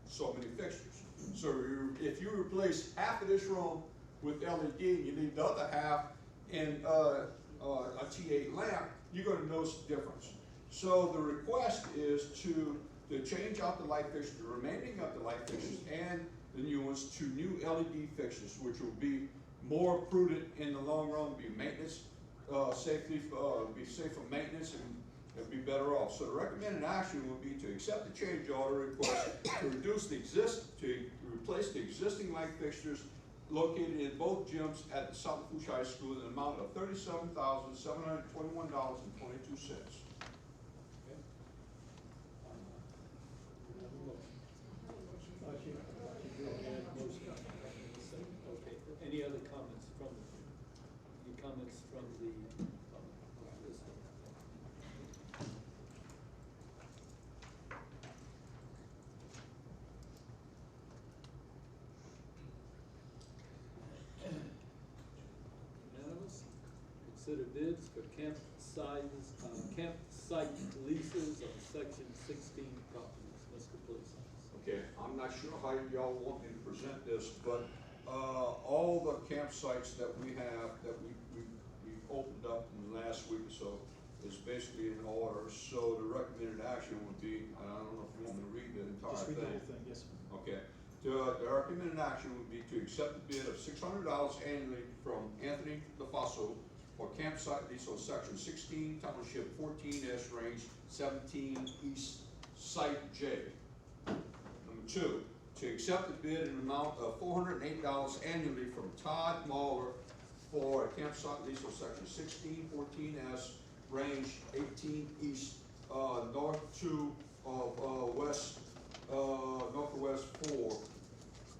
so many fixtures. So if you replace half of this room with LED, and you leave the other half in a T8 lamp, you're gonna notice the difference. So the request is to change out the light fixtures, the remaining of the light fixtures and the new ones to new LED fixtures, which will be more prudent in the long run, be maintenance, be safe for maintenance, and it'll be better off. So the recommended action would be to accept the change order request to replace the existing light fixtures located in both gyms at the South Lafourche High School in an amount of $37,721.22. Okay, any other comments from the this one? Unanimous? Consider bids for campsite leases on section 16 properties. Mr. Police. Okay, I'm not sure how y'all want me to present this, but, all the campsites that we have, that we've opened up in the last week or so, is basically in order. So the recommended action would be, and I don't know if you want me to read the entire Just thing. read the whole thing, yes, sir. Okay, the recommended action would be to accept the bid of $600 annually from Anthony LaFosse for campsite lease on section 16, township 14S range 17 east, site J. Number 2, to accept the bid in an amount of $408 annually from Todd Mahler for a campsite lease on section 16, 14S range 18 east, north 2 of northwest 4.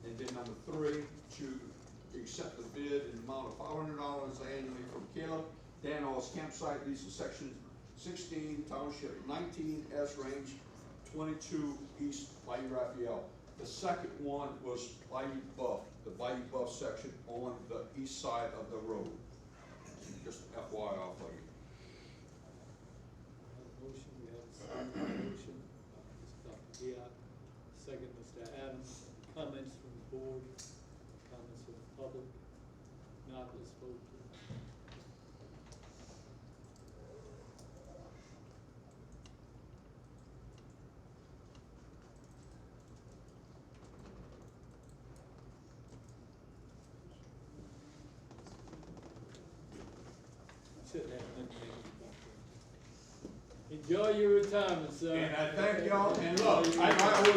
And then number 3, to accept the bid in the amount of $500 annually from Caleb Dano's campsite lease of section 16, township 19S range 22 east, Bayou Raphael. The second one was Bayou Buff, the Bayou Buff section on the east side of the road. Just FYI for you. Motion, we have a second motion, Mr. Diak, second, Mr. Adams. Comments from the board, comments from the public? Not, let's vote. Shouldn't have nothing to do about that. Enjoy your retirement, sir. And I thank y'all, and look, I will tell you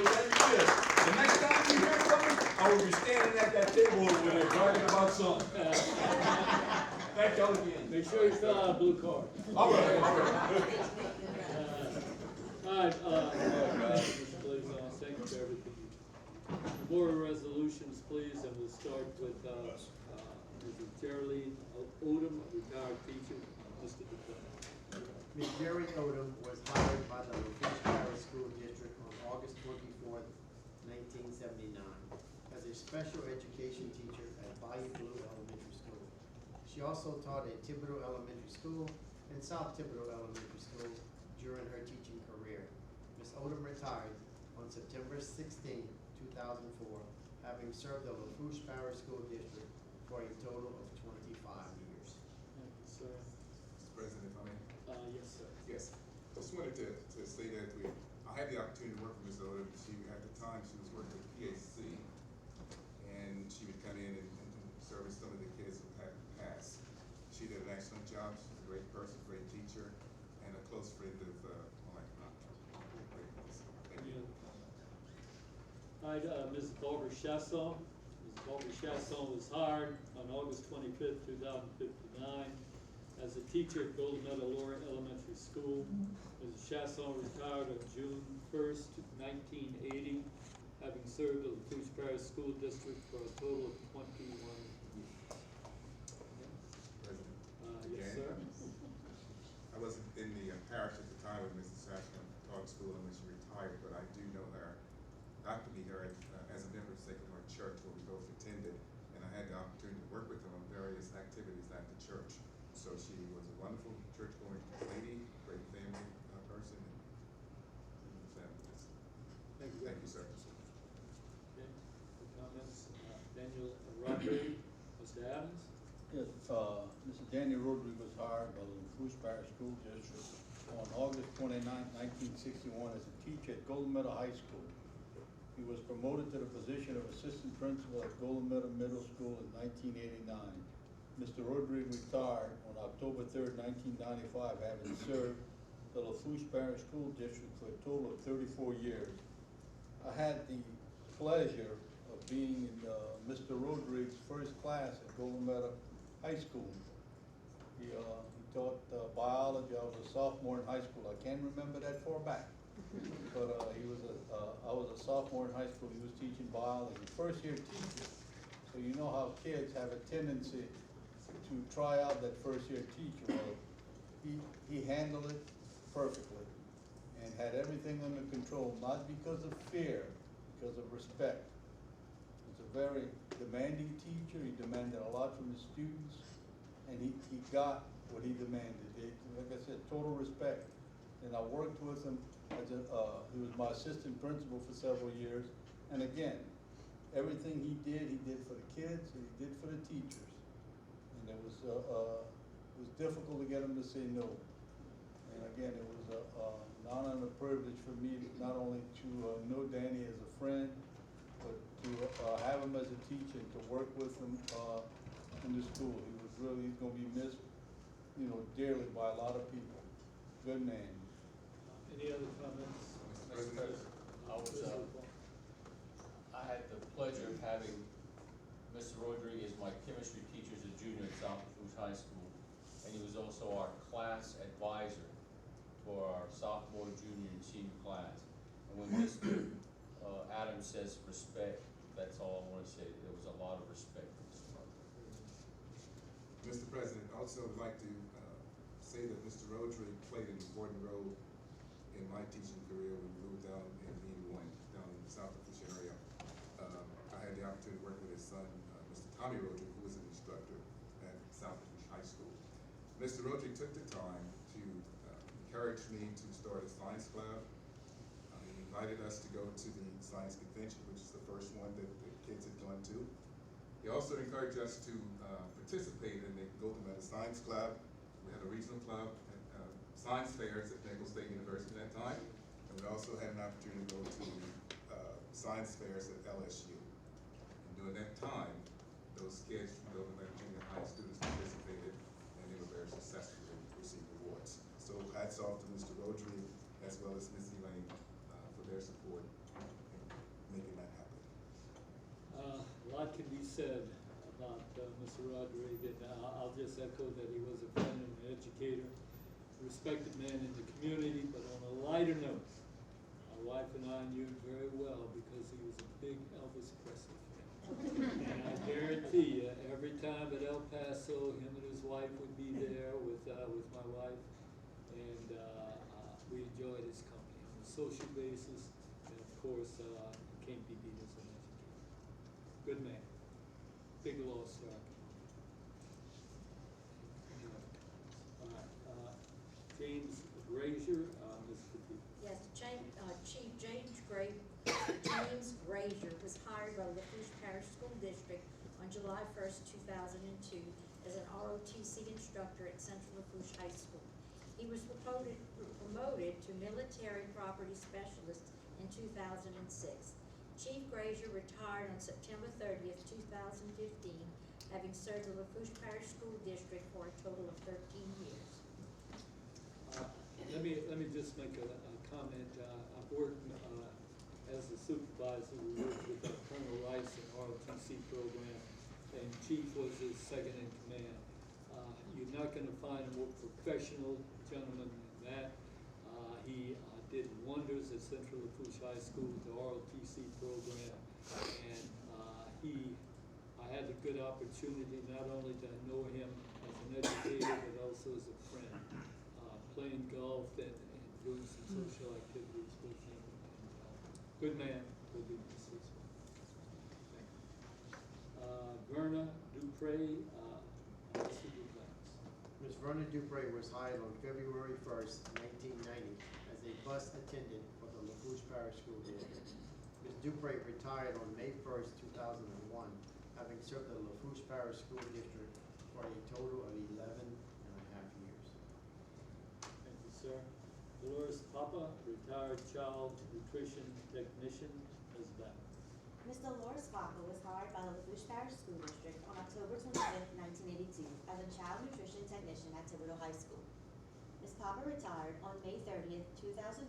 this, the next time you hear from me, I will be standing at that table when they're talking about something. Thank y'all again. Make sure you fill out a blue card. All right. All right, Mr. Blaison, thank you for everything. Board of resolutions, please, and we'll start with, Mrs. Geraldine Odom, retired teacher, Mr. DePlain. Ms. Jerry Odom was hired by the Lafourche Parish School District on August 24th, 1979, as a special education teacher at Bayou Blue Elementary School. She also taught at Thibodeau Elementary School and South Thibodeau Elementary School during her teaching career. Ms. Odom retired on September 16, 2004, having served the Lafourche Parish School District for a total of 25 years. Thank you, sir. Mr. President, if I may. Yes, sir. Yes, just wanted to say that I had the opportunity to work with Ms. Odom. At the time, she was working with PAC, and she would come in and service some of the kids who had passed. She did an excellent job. She's a great person, great teacher, and a close friend of Mike. Thank you. All right, Ms. Barbara Chasson, Walter Chasson was hired on August 25th, 2059 as a teacher at Golden Meadow Lower Elementary School. Mrs. Chasson retired on June 1st, 1980, having served the Lafourche Parish School District for a total of 21 years. President. Yes, Again, sir? I wasn't in the parish at the time when Mrs. Sassman taught school and when she retired, but I do know her, got to meet her as a member of Sacred Heart Church where we both attended, and I had the opportunity to work with her on various activities at the church. So she was a wonderful church-going lady, great family person, and fabulous. Thank you. Thank you, sir. Okay, any comments? Daniel Rodriguez, Mr. Adams? Yes, Mr. Daniel Rodriguez was hired by the Lafourche Parish School District on August 29, 1961 as a teacher at Golden Meadow High School. He was promoted to the position of assistant principal at Golden Meadow Middle School in 1989. Mr. Rodriguez retired on October 3rd, 1995, having served the Lafourche Parish School District for a total of 34 years. I had the pleasure of being in Mr. Rodriguez's first class at Golden Meadow High School. He taught biology. I was a sophomore in high school. I can't remember that far back. But I was a sophomore in high school. He was teaching biology, first year teacher. So you know how kids have a tendency to try out that first year teacher. Well, he handled it perfectly and had everything under control, not because of fear, because of respect. He's a very demanding teacher. He demanded a lot from his students, and he got what he demanded. Like I said, total respect. And I worked with him as he was my assistant principal for several years. And again, everything he did for the kids and he did for the teachers. And it was difficult to get him to say no. And again, it was an honor and a privilege for me not only to know Danny as a friend, but to have him as a teacher and to work with him in the school. He's going to be missed, dearly by a lot of people. Good man. Any other comments? Mr. President. I had the pleasure of having Mr. Rodriguez, my chemistry teacher, as a junior at South Lafourche High School, and he was also our class advisor for our sophomore, junior, and senior class. And when Mr. Adams says respect, that's all I want to say. There was a lot of respect for Mr. Rodriguez. Mr. President, also would like to say that Mr. Rodriguez played an important role in my teaching career when we moved down in 81, down in the South Lafourche area. I had the opportunity to work with his son, Mr. Tommy Rodriguez, who was an instructor at South Lafourche High School. Mr. Rodriguez took the time to encourage me to start a science club. He invited us to go to the science convention, which is the first one that the kids had gone to. He also encouraged us to participate in the Golden Meadow Science Club. We had a regional club and science fairs at Nicholls State University at that time. And we also had an opportunity to go to science fairs at LSU. And during that time, those kids from Golden Meadow Junior High students participated, and they were very successful and received awards. So hats off to Mr. Rodriguez as well as Ms. Elaine for their support in making that happen. A lot can be said about Mr. Rodriguez. I'll just echo that he was a friend and an educator, a respected man in the community, but on a lighter note, my wife and I knew him very well because he was a big Elvis Presley fan. And I guarantee you, every time at El Paso, him and his wife would be there with my wife, and we enjoyed his company on a social basis, and of course, can't be beat as an educator. Good man. Big loss for our community. All right, James Grazier, Ms. Petit. Yes, Chief James Grazier was hired by the Lafourche Parish School District on July 1st, 2002 as an ROTC instructor at Central Lafourche High School. He was promoted to military property specialist in 2006. Chief Grazier retired on September 30th, 2015, having served the Lafourche Parish School District for a total of 13 years. Let me just make a comment. I've worked as a supervisor, we worked with Colonel Rice in ROTC program, and Chief was his second in command. You're not gonna find a more professional gentleman than that. He did wonders at Central Lafourche High School with the ROTC program, and I had the good opportunity not only to know him as an educator, but also as a friend, playing golf and doing some social activities with him. And, good man, will be missed as well. Thank you. Verna Dupre, Ms. Verna Dupre was hired on February 1st, 1990, as a bus attendant for the Lafourche Parish School District. Ms. Dupre retired on May 1st, 2001, having served the Lafourche Parish School District for a total of 11.5 years. Thank you, sir. Dolores Papa, retired child nutrition technician, as that. Ms. Dolores Papa was hired by the Lafourche Parish School District on October 25th, 1982, as a child nutrition technician at Thibodeau High School. Ms. Papa retired on May 30th, 2003,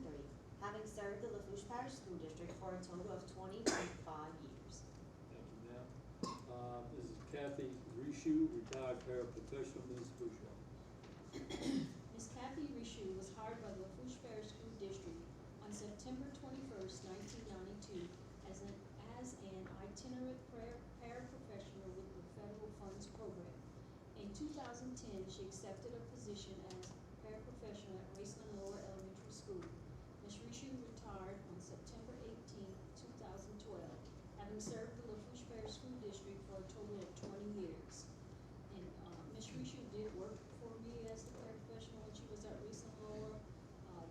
having served the Lafourche Parish School District for a total of 20.5 years. Thank you, ma'am. Mrs. Kathy Rishu, retired paraprofessional, Ms. Bourgeois. Ms. Kathy Rishu was hired by the Lafourche Parish School District on September 21st, 1992, as an itinerant paraprofessional with the Federal Funds Program. In 2010, she accepted a position as paraprofessional at Raceland Lower Elementary School. Ms. Rishu retired on September 18th, 2012, having served the Lafourche Parish School District for a total of 20 years. And Ms. Rishu did work for me as the paraprofessional when she was at Raceland Lower.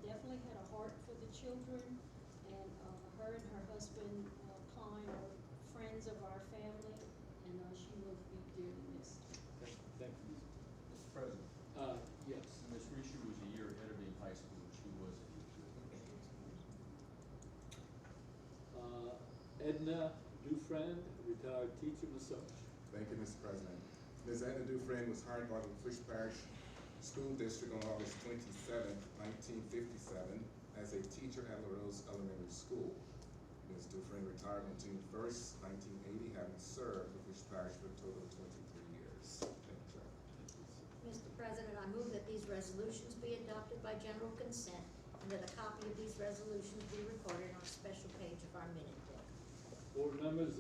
Definitely had a heart for the children, and her and her husband, Klein, are friends of our family, and she will be dearly missed. Thank you. Mr. President, Yes. Ms. Rishu was a year ahead of me in high school, and she was a teacher. Edna Dufresne, retired teacher, massage. Thank you, Mr. President. Ms. Edna Dufresne was hired by the Lafourche Parish School District on August 27, 1957, as a teacher at La Rose Elementary School. Ms. Dufresne retired on June 1st, 1980, having served Lafourche Parish for a total of 23 years. Thank you, sir. Mr. President, I move that these resolutions be adopted by general consent and that a copy of these resolutions be recorded on a special page of our minute book. Board members,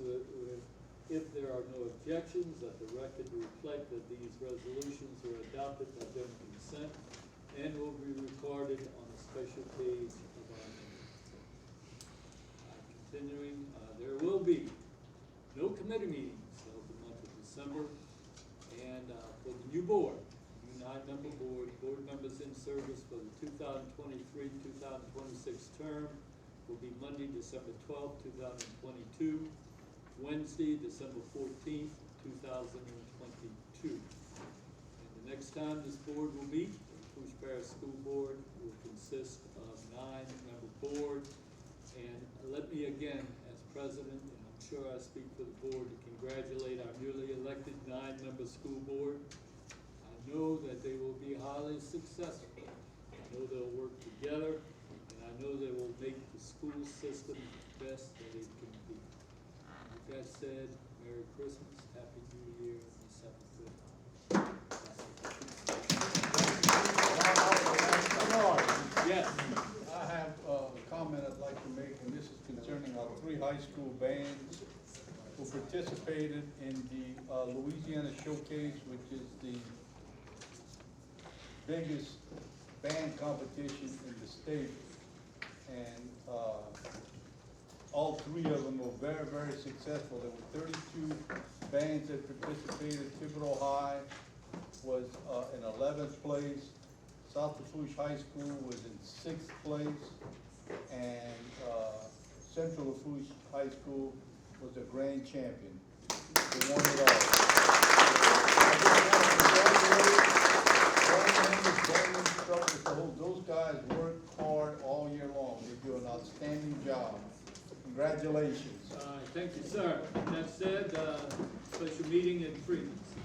if there are no objections, let the record reflect that these resolutions are adopted by general consent and will be recorded on a special page of our minutes. Continuing, there will be no committee meetings of the month of December, and for the new board, new 9-member board members in service for the 2023-2026 term will be Monday, December 12th, 2022, Wednesday, December 14th, 2022. And the next time this board will meet, the Lafourche Parish School Board will consist of 9-member board. And let me again, as president, and I'm sure I speak for the board, to congratulate our newly elected 9-member school board. I know that they will be highly successful. I know they'll work together, and I know they will make the school system the best that it can be. With that said, Merry Christmas, Happy New Year, and Happy Yes. I have a comment I'd like to make, and this is concerning our 3 high school bands who participated in the Louisiana Showcase, which is the biggest band competition in the state. And all 3 of them were very, very successful. There were 32 bands that participated. Thibodeau High was in 11th place. South Lafourche High School was in 6th place, and Central Lafourche High School was the grand champion. They won it all. Those guys work hard all year long. They do an outstanding job. Congratulations. All right, thank you, sir. That said, special meeting in 3 minutes.